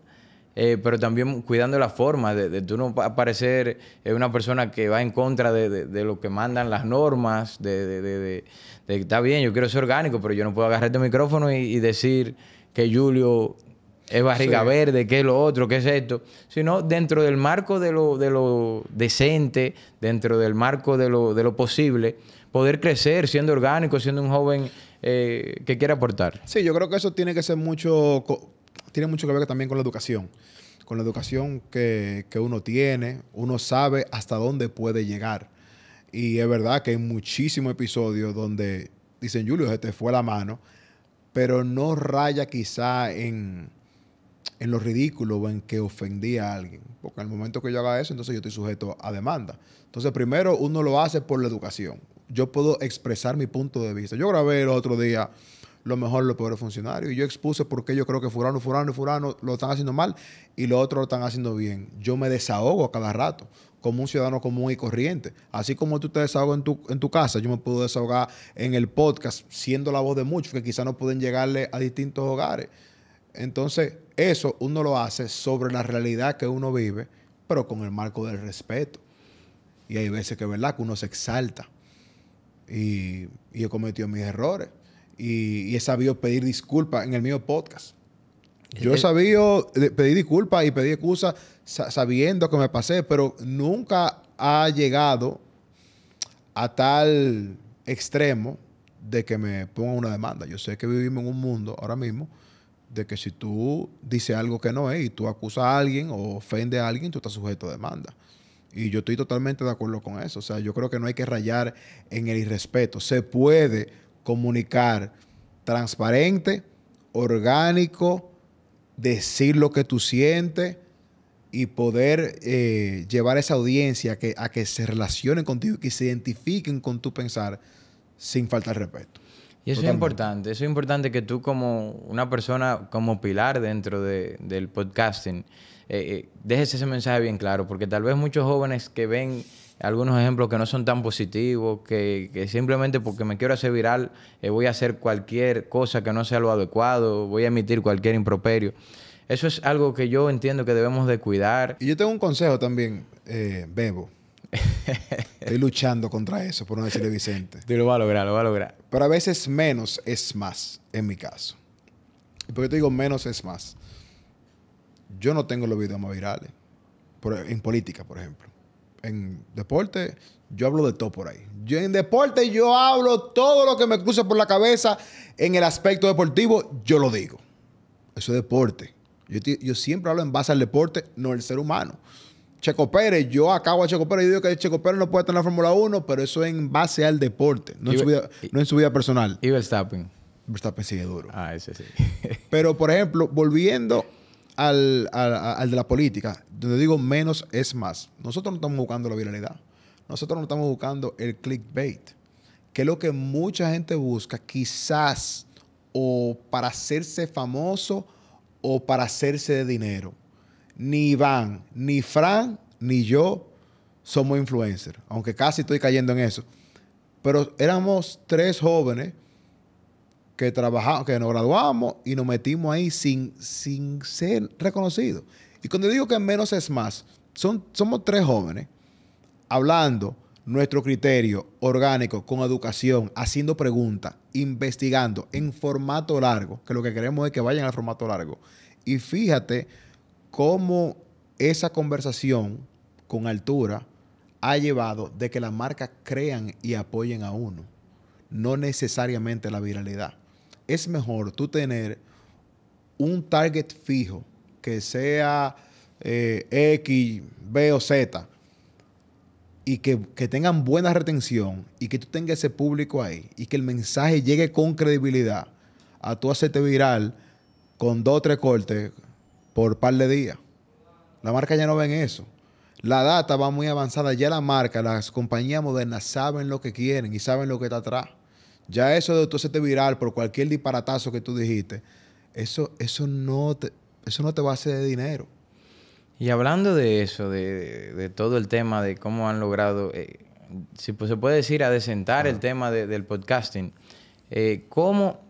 pero también cuidando la forma de tú no parecer una persona que va en contra de lo que mandan las normas, está bien, yo quiero ser orgánico, pero yo no puedo agarrar este micrófono y decir que Julio es barriga Sí. verde, que es lo otro, que es esto, sino dentro del marco de lo decente, dentro del marco de lo posible, poder crecer siendo orgánico, siendo un joven que quiere aportar. Sí, yo creo que eso tiene que ser tiene mucho que ver también con la educación. Con la educación que uno tiene, uno sabe hasta dónde puede llegar. Y es verdad que hay muchísimos episodios donde dicen, Julio, se te fue la mano, pero no raya quizá en lo ridículo o en que ofendí a alguien. Porque en el momento que yo haga eso, entonces yo estoy sujeto a demanda. Entonces, primero, uno lo hace por la educación. Yo puedo expresar mi punto de vista. Yo grabé el otro día lo mejor, los peores funcionarios, y yo expuse por qué yo creo que fulano lo están haciendo mal y los otros lo están haciendo bien. Yo me desahogo a cada rato como un ciudadano común y corriente. Así como tú te desahogas en tu casa, yo me puedo desahogar en el podcast, siendo la voz de muchos que quizás no pueden llegarle a distintos hogares. Entonces, eso uno lo hace sobre la realidad que uno vive, pero con el marco del respeto. Y hay veces que es verdad que uno se exalta. Y he cometido mis errores. Y he sabido pedir disculpas en el mío podcast. Yo he sabido pedir disculpas y pedir excusas sabiendo que me pasé, pero nunca ha llegado a tal extremo de que me pongan una demanda. Yo sé que vivimos en un mundo ahora mismo de que si tú dices algo que no es y tú acusas a alguien o ofendes a alguien, tú estás sujeto a demanda. Y yo estoy totalmente de acuerdo con eso. O sea, yo creo que no hay que rayar en el irrespeto. Se puede comunicar transparente, orgánico, decir lo que tú sientes y poder llevar a esa audiencia a que se relacionen contigo y que se identifiquen con tu pensar sin faltar respeto. Y eso Totalmente. es importante que tú como una persona, como pilar dentro del podcasting, dejes ese mensaje bien claro, porque tal vez muchos jóvenes que ven algunos ejemplos que no son tan positivos, que simplemente porque me quiero hacer viral, voy a hacer cualquier cosa que no sea lo adecuado, voy a emitir cualquier improperio. Eso es algo que yo entiendo que debemos de cuidar. Y yo tengo un consejo también, Bebo. Estoy luchando contra eso, por no decirle Vicente. Tú lo vas a lograr, lo vas a lograr. Pero a veces menos es más, en mi caso. ¿Y por qué te digo menos es más? Yo no tengo los videos más virales. En política, por ejemplo. En deporte, yo hablo de todo por ahí. En deporte, yo hablo todo lo que me cruce por la cabeza. En el aspecto deportivo, yo lo digo. Eso es deporte. Yo siempre hablo en base al deporte, no el ser humano. Checo Pérez, yo acabo a Checo Pérez y digo que Checo Pérez no puede estar en la Fórmula 1, pero eso es en base al deporte, no en su vida personal. Y Verstappen. Verstappen sigue duro. Ah, ese sí. Pero, por ejemplo, volviendo al de la política, donde digo menos es más. Nosotros no estamos buscando la viralidad. Nosotros no estamos buscando el clickbait, que es lo que mucha gente busca, quizás o para hacerse famoso o para hacerse de dinero. Ni Iván, ni Fran, ni yo somos influencers, aunque casi estoy cayendo en eso. Pero éramos 3 jóvenes que trabajamos, que nos graduamos y nos metimos ahí sin ser reconocidos. Y cuando digo que menos es más, somos 3 jóvenes hablando nuestro criterio orgánico, con educación, haciendo preguntas, investigando en formato largo, que lo que queremos es que vayan al formato largo. Y fíjate cómo esa conversación con altura ha llevado de que las marcas crean y apoyen a uno, no necesariamente la viralidad. Es mejor tú tener un target fijo que sea X, B o Z y que tengan buena retención y que tú tengas ese público ahí y que el mensaje llegue con credibilidad a tú hacerte viral con 2 o 3 cortes por par de días. La marca ya no ven eso. La data va muy avanzada. Ya la marca, las compañías modernas saben lo que quieren y saben lo que está atrás. Ya eso de tú hacerte viral por cualquier disparatazo que tú dijiste, eso no te va a hacer de dinero. Y hablando de eso, de todo el tema de cómo han logrado, si pues, se puede decir, adecentar el tema del podcasting, ¿cómo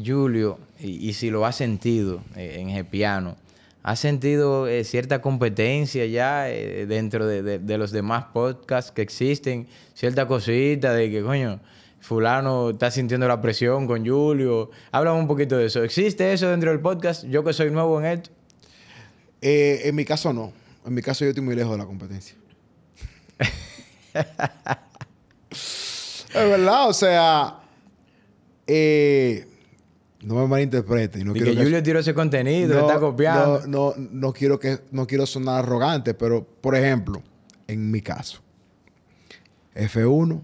Julio, y si lo ha sentido en Gepiano, ha sentido cierta competencia ya dentro de los demás podcasts que existen? Cierta cosita de que, coño, fulano está sintiendo la presión con Julio. Háblame un poquito de eso. ¿Existe eso dentro del podcast? Yo que soy nuevo en esto. En mi caso, no. En mi caso, yo estoy muy lejos de la competencia. Es verdad, o sea... no me malinterpreten. No Y quiero que Julio tiró ese contenido, está copiando. no quiero sonar arrogante, pero, por ejemplo, en mi caso, F1, o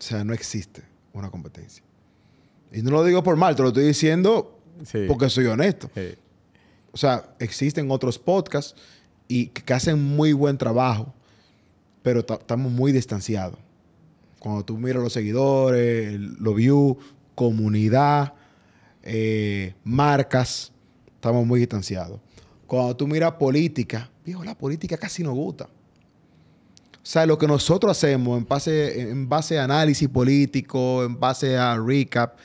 sea, no existe una competencia. Y no lo digo por mal, te lo estoy diciendo porque soy honesto. Sí. O sea, existen otros podcasts y que hacen muy buen trabajo, pero estamos muy distanciados. Cuando tú miras los seguidores, los views, comunidad, marcas, estamos muy distanciados. Cuando tú miras política, viejo, la política casi no gusta. O sea, lo que nosotros hacemos en base a análisis político, en base a recap,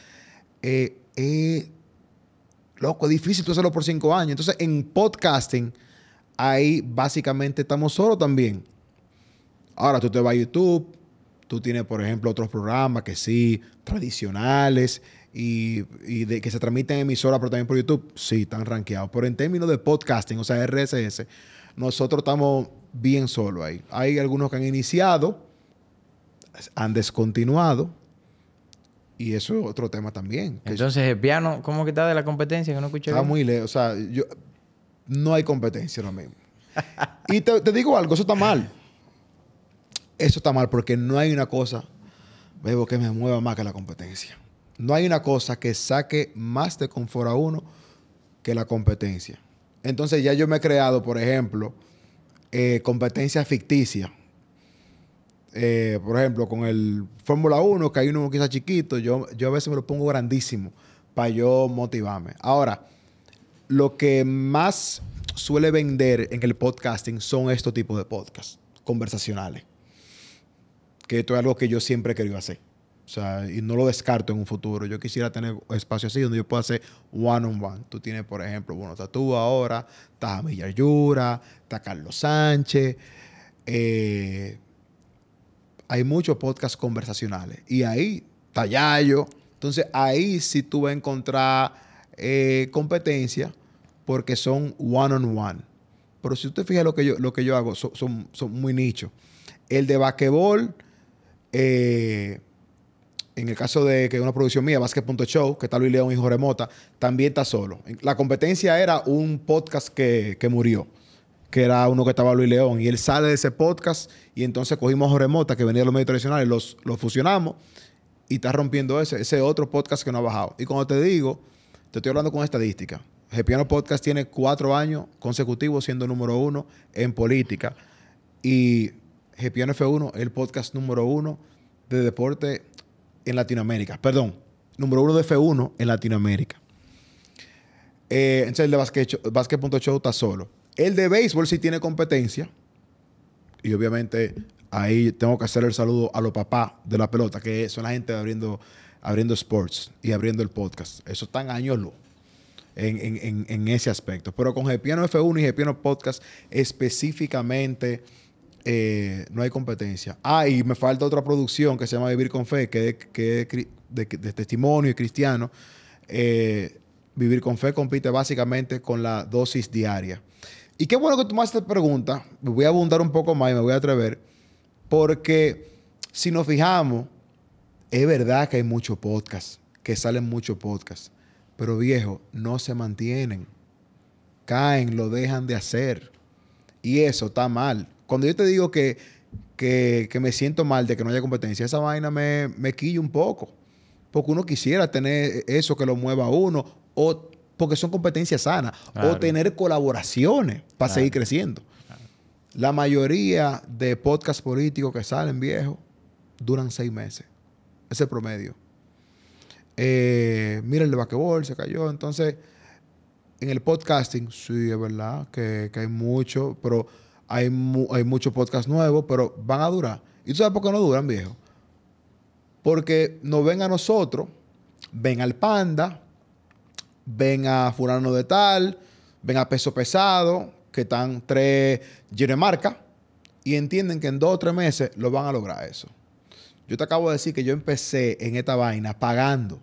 loco, es difícil tú hacerlo por 5 años. Entonces, en podcasting, ahí básicamente estamos solos también. Ahora, tú te vas a YouTube, tú tienes, por ejemplo, otros programas que sí, tradicionales y que se transmiten en emisoras, pero también por YouTube, sí, están rankeados. Pero en términos de podcasting, o sea, RSS, nosotros estamos bien solos ahí. Hay algunos que han iniciado, han descontinuado, y eso es otro tema también. Entonces, el piano, ¿cómo que está de la competencia? Que no escuché Está bien. muy lejos. O sea, no hay competencia ahora mismo. Y te digo algo, eso está mal. Eso está mal porque no hay una cosa, veo, que me mueva más que la competencia. No hay una cosa que saque más de confort a uno que la competencia. Entonces ya yo me he creado, por ejemplo, competencia ficticia. Por ejemplo, con el Fórmula 1, que hay uno quizás chiquito, yo a veces me lo pongo grandísimo para yo motivarme. Ahora, lo que más suele vender en el podcasting son estos tipos de podcasts conversacionales. Que esto es algo que yo siempre he querido hacer. O sea, y no lo descarto en un futuro. Yo quisiera tener espacio así donde yo pueda hacer one-on-one. Tú tienes, por ejemplo, bueno, está tú ahora, está Jamil Yura, está Carlos Sánchez. Hay muchos podcasts conversacionales. Y ahí está Yayo. Entonces, ahí sí tú vas a encontrar competencia porque son one-on-one. Pero si usted fija lo que yo hago, son muy nichos. El de basquetbol... en el caso de que una producción mía, Basket.show, que está Luis León y Jorge Mota, también está solo. La competencia era un podcast que murió, que era uno que estaba Luis León, y él sale de ese podcast y entonces cogimos a Jorge Mota, que venía de los medios tradicionales, los fusionamos y está rompiendo ese otro podcast que no ha bajado. Y cuando te digo, te estoy hablando con estadística. Gepiano Podcast tiene 4 años consecutivos siendo número 1 en política y Gepiano F1 es el podcast número 1 de deporte en Latinoamérica. Perdón, número 1 de F1 en Latinoamérica. Entonces el de Basket.show está solo. El de béisbol sí tiene competencia. Y obviamente ahí tengo que hacer el saludo a los papás de la pelota, que son la gente abriendo sports y abriendo el podcast. Eso están años luz en ese aspecto. Pero con Gepiano F1 y Gepiano Podcast específicamente... no hay competencia. Y me falta otra producción que se llama Vivir con Fe, que es de testimonio y cristiano. Vivir con Fe compite básicamente con la dosis diaria. Y qué bueno que tú me haces esta pregunta. Me voy a abundar un poco más y me voy a atrever. Porque si nos fijamos, es verdad que hay muchos podcasts, que salen muchos podcasts. Pero viejo, no se mantienen. Caen, lo dejan de hacer. Y eso está mal. Cuando yo te digo que me siento mal de que no haya competencia, esa vaina me quilla un poco. Porque uno quisiera tener eso que lo mueva a uno, o porque son competencias sanas, claro, o tener colaboraciones para seguir creciendo. Claro. La mayoría de podcasts políticos que salen, viejos, duran 6 meses. Ese es el promedio. Mira, el de basquetbol se cayó. Entonces, en el podcasting, sí, es verdad que hay mucho, pero hay muchos podcasts nuevos, pero van a durar. ¿Y tú sabes por qué no duran, viejo? Porque nos ven a nosotros, ven al Panda, ven a fulano de tal, ven a Peso Pesado, que están 3 llenos de marca, y entienden que en 2 o 3 meses lo van a lograr eso. Yo te acabo de decir que yo empecé en esta vaina pagando.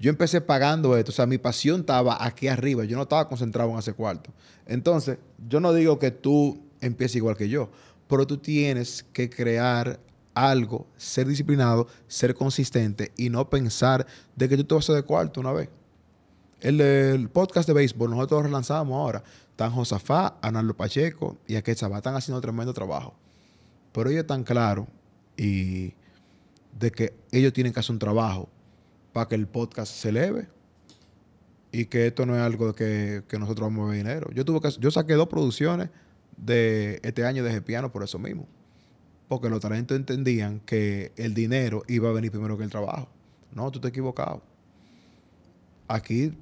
Yo empecé pagando esto. O sea, mi pasión estaba aquí arriba. Yo no estaba concentrado en ese cuarto. Entonces, yo no digo que tú empieces igual que yo, pero tú tienes que crear algo, ser disciplinado, ser consistente y no pensar de que tú te vas a hacer de cuarto una vez. El podcast de béisbol, nosotros lo relanzamos ahora. Están Josafá, Arnaldo Pacheco y Aquel Sabá. Están haciendo tremendo trabajo. Pero ellos están claros y de que ellos tienen que hacer un trabajo para que el podcast se eleve y que esto no es algo que nosotros vamos a ver dinero. Yo saqué 2 producciones de este año de Gepiano por eso mismo. Porque los talentos entendían que el dinero iba a venir primero que el trabajo. No, tú te has equivocado. Aquí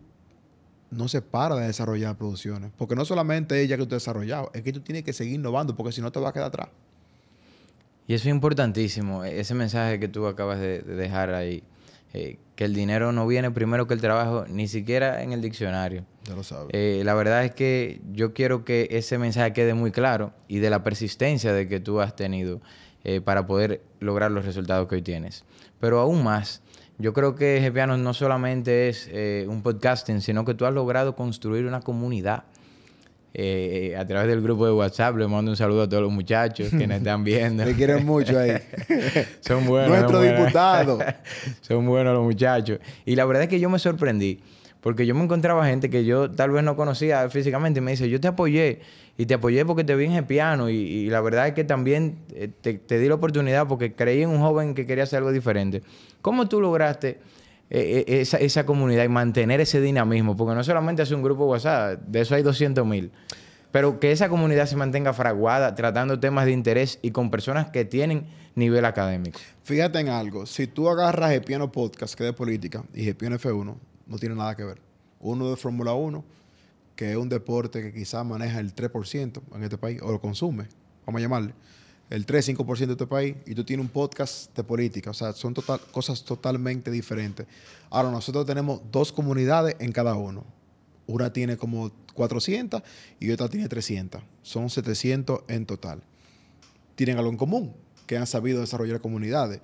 no se para de desarrollar producciones. Porque no solamente ella que tú has desarrollado, es que tú tienes que seguir innovando porque si no te vas a quedar atrás. Y eso es importantísimo, ese mensaje que tú acabas de dejar ahí, que el dinero no viene primero que el trabajo, ni siquiera en el diccionario. Ya lo sabes. La verdad es que yo quiero que ese mensaje quede muy claro y de la persistencia de que tú has tenido para poder lograr los resultados que hoy tienes. Pero aún más, yo creo que Gepiano no solamente es un podcasting, sino que tú has logrado construir una comunidad. A través del grupo de WhatsApp le mando un saludo a todos los muchachos que nos están viendo. Te quieren mucho ahí. Son buenos. Nuestro diputado. Son buenos los muchachos. Y la verdad es que yo me sorprendí. Porque yo me encontraba gente que yo tal vez no conocía físicamente y me dice, yo te apoyé. Y te apoyé porque te vi en Gepiano. Y la verdad es que también te di la oportunidad porque creí en un joven que quería hacer algo diferente. ¿Cómo tú lograste esa comunidad y mantener ese dinamismo? Porque no solamente hace un grupo WhatsApp, de eso hay 200,000. Pero que esa comunidad se mantenga fraguada, tratando temas de interés y con personas que tienen nivel académico. Fíjate en algo. Si tú agarras Gepiano Podcast, que es de política, y Gepiano F1, no tiene nada que ver. Uno de Fórmula 1, que es un deporte que quizás maneja el 3% en este país, o lo consume, vamos a llamarle, el 3-5% de este país, y tú tienes un podcast de política. O sea, son cosas totalmente diferentes. Ahora, nosotros tenemos 2 comunidades en cada uno. Una tiene como 400 y otra tiene 300. Son 700 en total. Tienen algo en común, que han sabido desarrollar comunidades.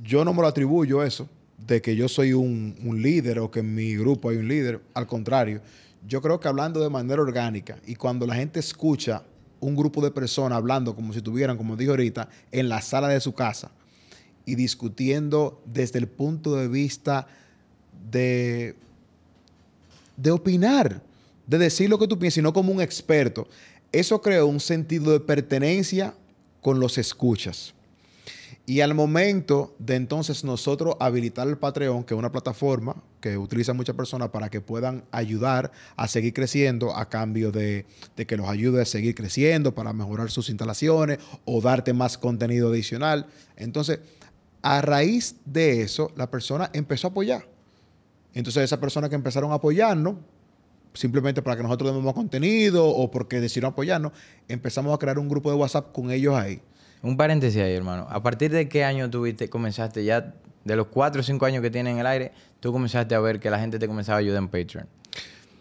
Yo no me lo atribuyo eso, de que yo soy un líder o que en mi grupo hay un líder. Al contrario, yo creo que hablando de manera orgánica y cuando la gente escucha un grupo de personas hablando como si estuvieran, como dije ahorita, en la sala de su casa y discutiendo desde el punto de vista de opinar, de decir lo que tú piensas y no como un experto, eso creó un sentido de pertenencia con los escuchas. Y al momento de entonces nosotros habilitar el Patreon, que es una plataforma que utiliza muchas personas para que puedan ayudar a seguir creciendo a cambio de que los ayude a seguir creciendo para mejorar sus instalaciones o darte más contenido adicional. Entonces, a raíz de eso, la persona empezó a apoyar. Entonces, esas personas que empezaron a apoyarnos, simplemente para que nosotros demos más contenido o porque decidieron apoyarnos, empezamos a crear un grupo de WhatsApp con ellos ahí. Un paréntesis ahí, hermano. ¿A partir de qué año comenzaste ya, de los 4 o 5 años que tienes en el aire, tú comenzaste a ver que la gente te comenzaba a ayudar en Patreon?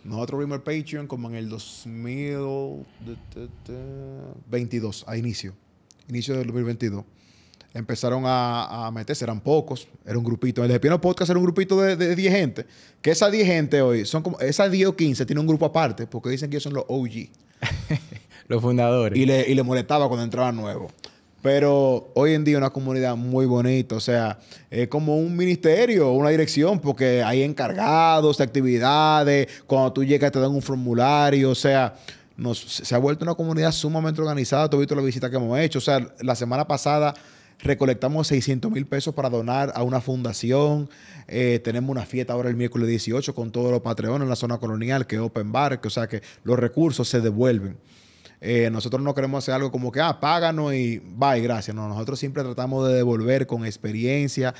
Nosotros vimos el Patreon como en el 2022, a inicio del 2022. Empezaron a meterse, eran pocos, era un grupito. El Gepiano Podcast era un grupito de 10 gente. Que esas 10 gente hoy, son como, esas 10 o 15 tienen un grupo aparte, porque dicen que ellos son los OG. Los fundadores. Y le molestaba cuando entraban nuevos. Pero hoy en día es una comunidad muy bonita. O sea, es como un ministerio, una dirección, porque hay encargados de actividades. Cuando tú llegas te dan un formulario. O sea, se ha vuelto una comunidad sumamente organizada. Tú has visto la visita que hemos hecho. O sea, la semana pasada recolectamos 600,000 pesos para donar a una fundación. Tenemos una fiesta ahora el miércoles 18 con todos los Patreones en la zona colonial, que es Open Bar. Que, o sea, que los recursos se devuelven. Nosotros no queremos hacer algo como que, páganos y bye, gracias. No, nosotros siempre tratamos de devolver con experiencia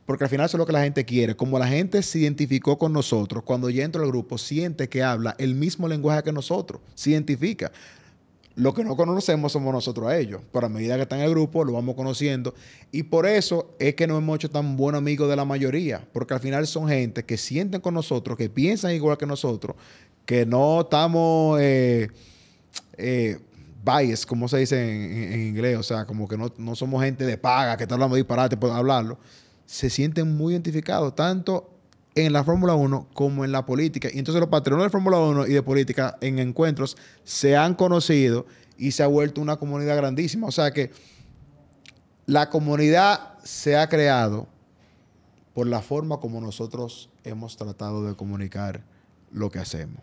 Porque al final eso es lo que la gente quiere. Como la gente se identificó con nosotros, cuando ya entra al grupo, siente que habla el mismo lenguaje que nosotros. Se identifica. Lo que no conocemos somos nosotros a ellos. Pero a medida que están en el grupo, lo vamos conociendo. Y por eso es que nos hemos hecho tan buenos amigos de la mayoría. Porque al final son gente que sienten con nosotros, que piensan igual que nosotros, que no estamos bias, como se dice en inglés. O sea, como que no somos gente de paga, que está hablando de disparate por hablarlo. Se sienten muy identificados, tanto en la Fórmula 1 como en la política. Y entonces los patronos de Fórmula 1 y de política en encuentros se han conocido y se ha vuelto una comunidad grandísima. O sea que la comunidad se ha creado por la forma como nosotros hemos tratado de comunicar lo que hacemos.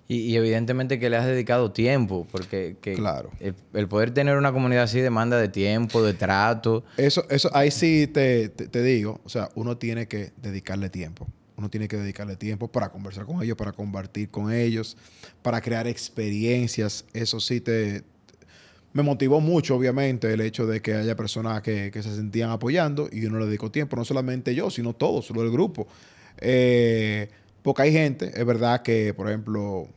Y evidentemente que le has dedicado tiempo, porque claro. el poder tener una comunidad así demanda de tiempo, de trato. Eso ahí sí te digo, o sea, uno tiene que dedicarle tiempo. Uno tiene que dedicarle tiempo para conversar con ellos, para compartir con ellos, para crear experiencias. Eso sí me motivó mucho, obviamente, el hecho de que haya personas que se sentían apoyando y uno le dedicó tiempo. No solamente yo, sino todos, lo del grupo. Porque hay gente, es verdad que, por ejemplo,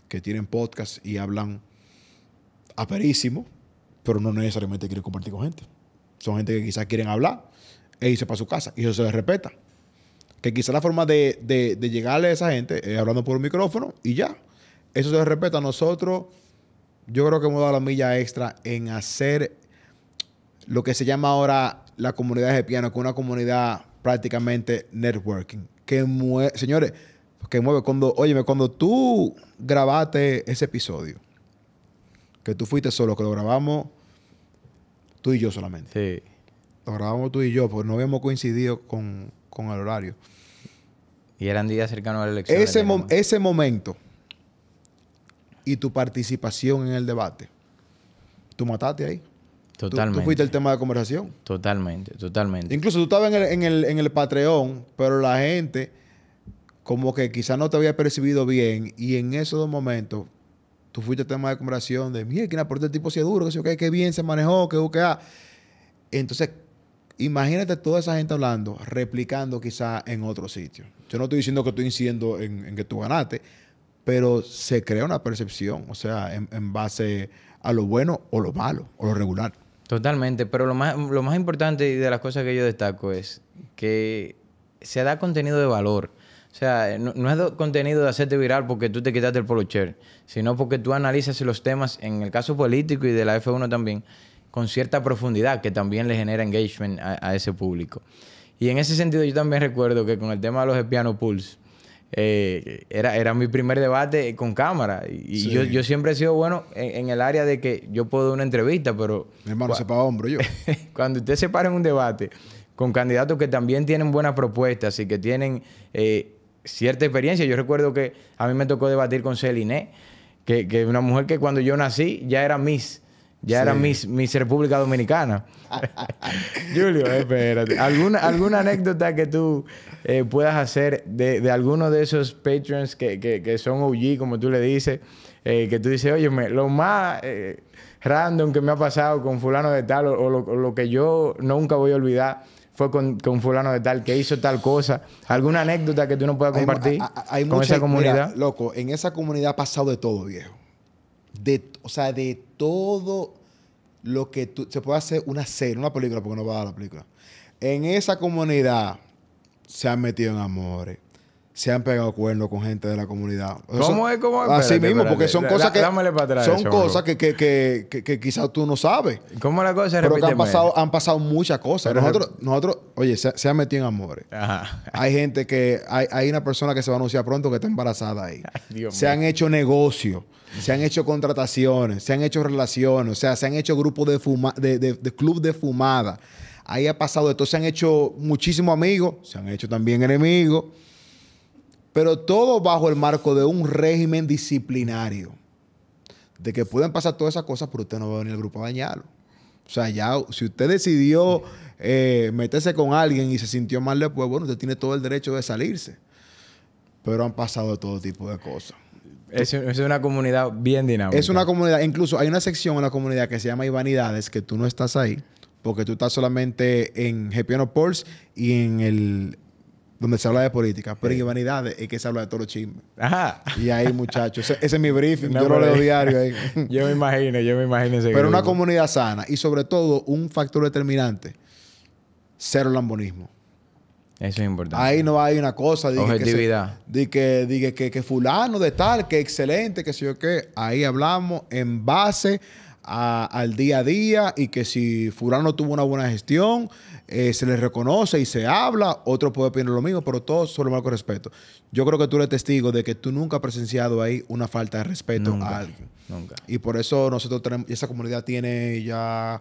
que tienen podcast y hablan aperísimo, pero no necesariamente quieren compartir con gente. Son gente que quizás quieren hablar e irse para su casa y eso se les respeta. Que quizás la forma de llegarle a esa gente es hablando por un micrófono y ya. Eso se les respeta. Nosotros, yo creo que hemos dado la milla extra en hacer lo que se llama ahora la comunidad de piano, que es una comunidad prácticamente networking. Señores, que mueve. Cuando tú grabaste ese episodio, que tú fuiste solo, que lo grabamos tú y yo solamente. Sí. Lo grabamos tú y yo, porque no habíamos coincidido con el horario. Y eran días cercanos a la elección. Ese momento y tu participación en el debate, tú mataste ahí. Totalmente. Tú fuiste el tema de conversación. Totalmente. Incluso tú estabas en el Patreon, pero la gente como que quizás no te había percibido bien y en esos dos momentos tú fuiste el tema de conversación de mira, por este tipo sí es duro, que bien se manejó, que. Entonces, imagínate toda esa gente hablando, replicando quizás en otro sitio. Yo no estoy diciendo que estoy incidiendo en que tú ganaste, pero se crea una percepción, o sea, en base a lo bueno o lo malo o lo regular. Totalmente, pero lo más importante y de las cosas que yo destaco es que se da contenido de valor. O sea, no es contenido de hacerte viral porque tú te quitaste el polocher, sino porque tú analizas los temas, en el caso político y de la F1 también, con cierta profundidad que también le genera engagement a ese público. Y en ese sentido yo también recuerdo que con el tema de los Piano Pulse, era mi primer debate con cámara. Y sí. yo siempre he sido bueno en el área de que yo puedo dar una entrevista, pero... Mi hermano sepa hombro yo. Cuando usted se para en un debate con candidatos que también tienen buenas propuestas y que tienen cierta experiencia. Yo recuerdo que a mí me tocó debatir con Celine, que una mujer que cuando yo nací ya era Miss. Ya era Miss República Dominicana. Julio, espérate. ¿Alguna anécdota que tú puedas hacer de alguno de esos patrons que son OG, como tú le dices? Que tú dices, oye, lo más random que me ha pasado con fulano de tal o lo que yo nunca voy a olvidar fue con fulano de tal que hizo tal cosa. ¿Alguna anécdota que tú no puedas compartir con esa comunidad? Mira, loco, en esa comunidad ha pasado de todo, viejo. O sea, de todo lo que se puede hacer una serie, una película, porque no va a dar la película. En esa comunidad se han metido en amores, se han pegado cuernos con gente de la comunidad. ¿Cómo es? Así mismo, porque son cosas que... Dámele para atrás. Son cosas que quizás tú no sabes. ¿Cómo la cosa? Pero que han pasado muchas cosas. Nosotros, oye, se han metido en amores. Ajá. Hay gente que... Hay una persona que se va a anunciar pronto que está embarazada ahí. Ay, se han hecho negocios. Se han hecho contrataciones, se han hecho relaciones, o sea, se han hecho grupos de club de fumada. Ahí ha pasado de todo. Se han hecho muchísimos amigos, se han hecho también enemigos, pero todo bajo el marco de un régimen disciplinario. De que pueden pasar todas esas cosas, pero usted no va a venir al grupo a dañarlo. O sea, ya, si usted decidió meterse con alguien y se sintió mal después, bueno, usted tiene todo el derecho de salirse. Pero han pasado de todo tipo de cosas. Es una comunidad bien dinámica. Es una comunidad. Incluso hay una sección en la comunidad que se llama Ivanidades, que tú no estás ahí, porque tú estás solamente en Gepiano Pulse y en el donde se habla de política, pero en Humanidades es que se habla de todos los chismes. Ajá. Y ahí, muchachos, ese es mi briefing, No, yo lo leo diario ahí. yo me imagino ese Pero una grupo. comunidad sana y sobre todo un factor determinante, cero lambonismo. Eso es importante. Ahí no hay una cosa de objetividad. que fulano de tal, que excelente, que sé yo qué. Ahí hablamos en base al día a día y que si fulano tuvo una buena gestión, se le reconoce y se habla, otro puede opinar lo mismo, pero todos sobre el marco de respeto. Yo creo que tú eres testigo de que tú nunca has presenciado ahí una falta de respeto a alguien. Nunca. Y por eso nosotros tenemos, esa comunidad tiene ya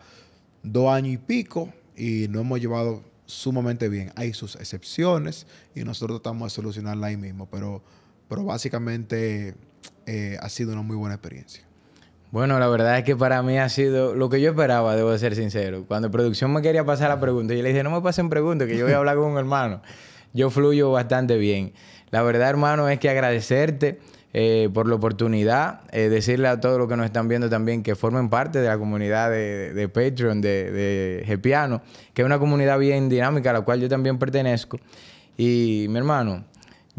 2 años y pico y nos hemos llevado sumamente bien. Hay sus excepciones y nosotros tratamos de solucionarla ahí mismo, pero básicamente ha sido una muy buena experiencia. Bueno, la verdad es que para mí ha sido lo que yo esperaba, debo de ser sincero. Cuando producción me quería pasar la pregunta, yo le dije, no me pasen preguntas, que yo voy a hablar con un hermano. Yo fluyo bastante bien. La verdad, hermano, es que agradecerte por la oportunidad, decirle a todos los que nos están viendo también que formen parte de la comunidad de Patreon, de Gepiano, que es una comunidad bien dinámica a la cual yo también pertenezco. Y mi hermano,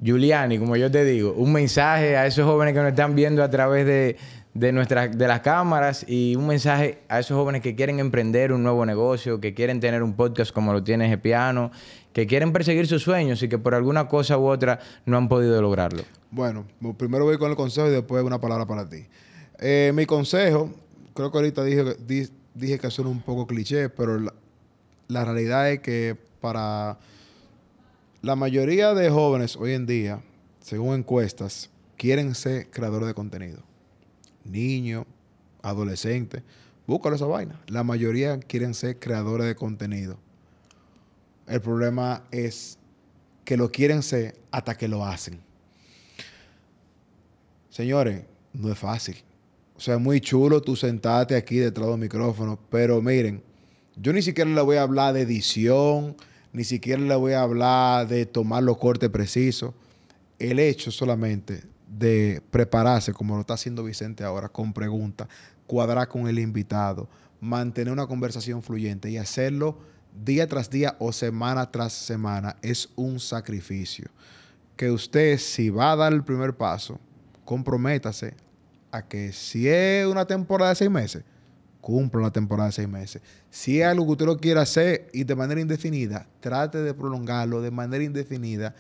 Giuliani, como yo te digo, un mensaje a esos jóvenes que nos están viendo a través de las cámaras y un mensaje a esos jóvenes que quieren emprender un nuevo negocio, que quieren tener un podcast como lo tiene Gepiano, que quieren perseguir sus sueños y que por alguna cosa u otra no han podido lograrlo. Bueno, primero voy con el consejo y después una palabra para ti. Mi consejo, creo que ahorita dije que suena un poco cliché, pero la realidad es que para la mayoría de jóvenes hoy en día, según encuestas, quieren ser creadores de contenido. Niños, adolescentes, búscalo esa vaina. La mayoría quieren ser creadores de contenido. El problema es que lo quieren ser hasta que lo hacen. Señores, no es fácil. O sea, es muy chulo tú sentarte aquí detrás del micrófono, pero miren, yo ni siquiera le voy a hablar de edición, ni siquiera le voy a hablar de tomar los cortes precisos. El hecho solamente de prepararse, como lo está haciendo Vicente ahora, con preguntas, cuadrar con el invitado, mantener una conversación fluyente y hacerlo día tras día o semana tras semana es un sacrificio. Que usted, si va a dar el primer paso, comprométase a que si es una temporada de 6 meses, cumpla la temporada de 6 meses. Si es algo que usted lo quiere hacer y de manera indefinida, trate de prolongarlo de manera indefinida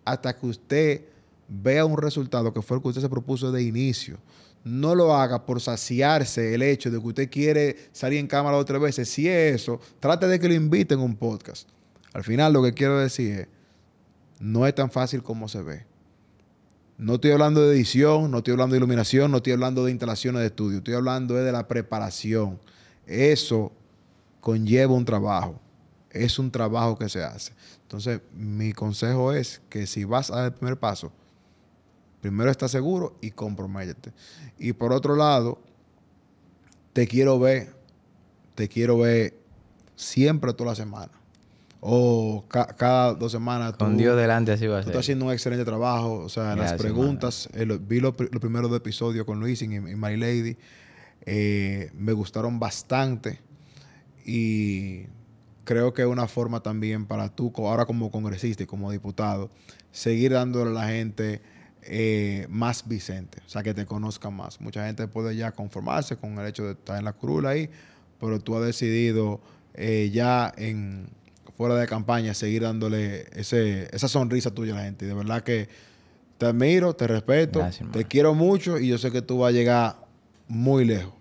hasta que usted vea un resultado que fue el que usted se propuso de inicio. No lo haga por saciarse el hecho de que usted quiere salir en cámara 2 o 3 veces. Si es eso, trate de que lo inviten a un podcast. Al final lo que quiero decir es, no es tan fácil como se ve. No estoy hablando de edición, no estoy hablando de iluminación, no estoy hablando de instalaciones de estudio. Estoy hablando de la preparación. Eso conlleva un trabajo. Es un trabajo que se hace. Entonces, mi consejo es que si vas a dar el primer paso, primero está seguro y comprométete. Y por otro lado, te quiero ver siempre toda la semana. O cada 2 semanas. Con Dios delante así va a tú ser. estás haciendo un excelente trabajo. O sea, Gracias, las preguntas, vi los primeros episodios con Luis y My Lady. Me gustaron bastante. Y creo que es una forma también para tú, ahora como congresista y como diputado, seguir dándole a la gente más Vicente, o sea, que te conozcan más. Mucha gente puede ya conformarse con el hecho de estar en la curula ahí, pero tú has decidido ya fuera de campaña seguir dándole esa sonrisa tuya a la gente. Y de verdad que te admiro, te respeto, gracias, te quiero mucho y yo sé que tú vas a llegar muy lejos.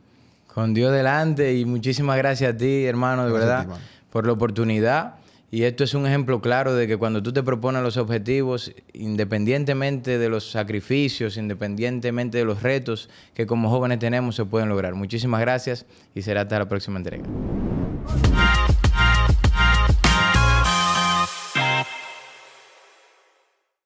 Con Dios delante y muchísimas gracias a ti, hermano, de Gracias a verdad, ti, mano, por la oportunidad. Y esto es un ejemplo claro de que cuando tú te propones los objetivos, independientemente de los sacrificios, independientemente de los retos que como jóvenes tenemos, se pueden lograr. Muchísimas gracias y será hasta la próxima entrega.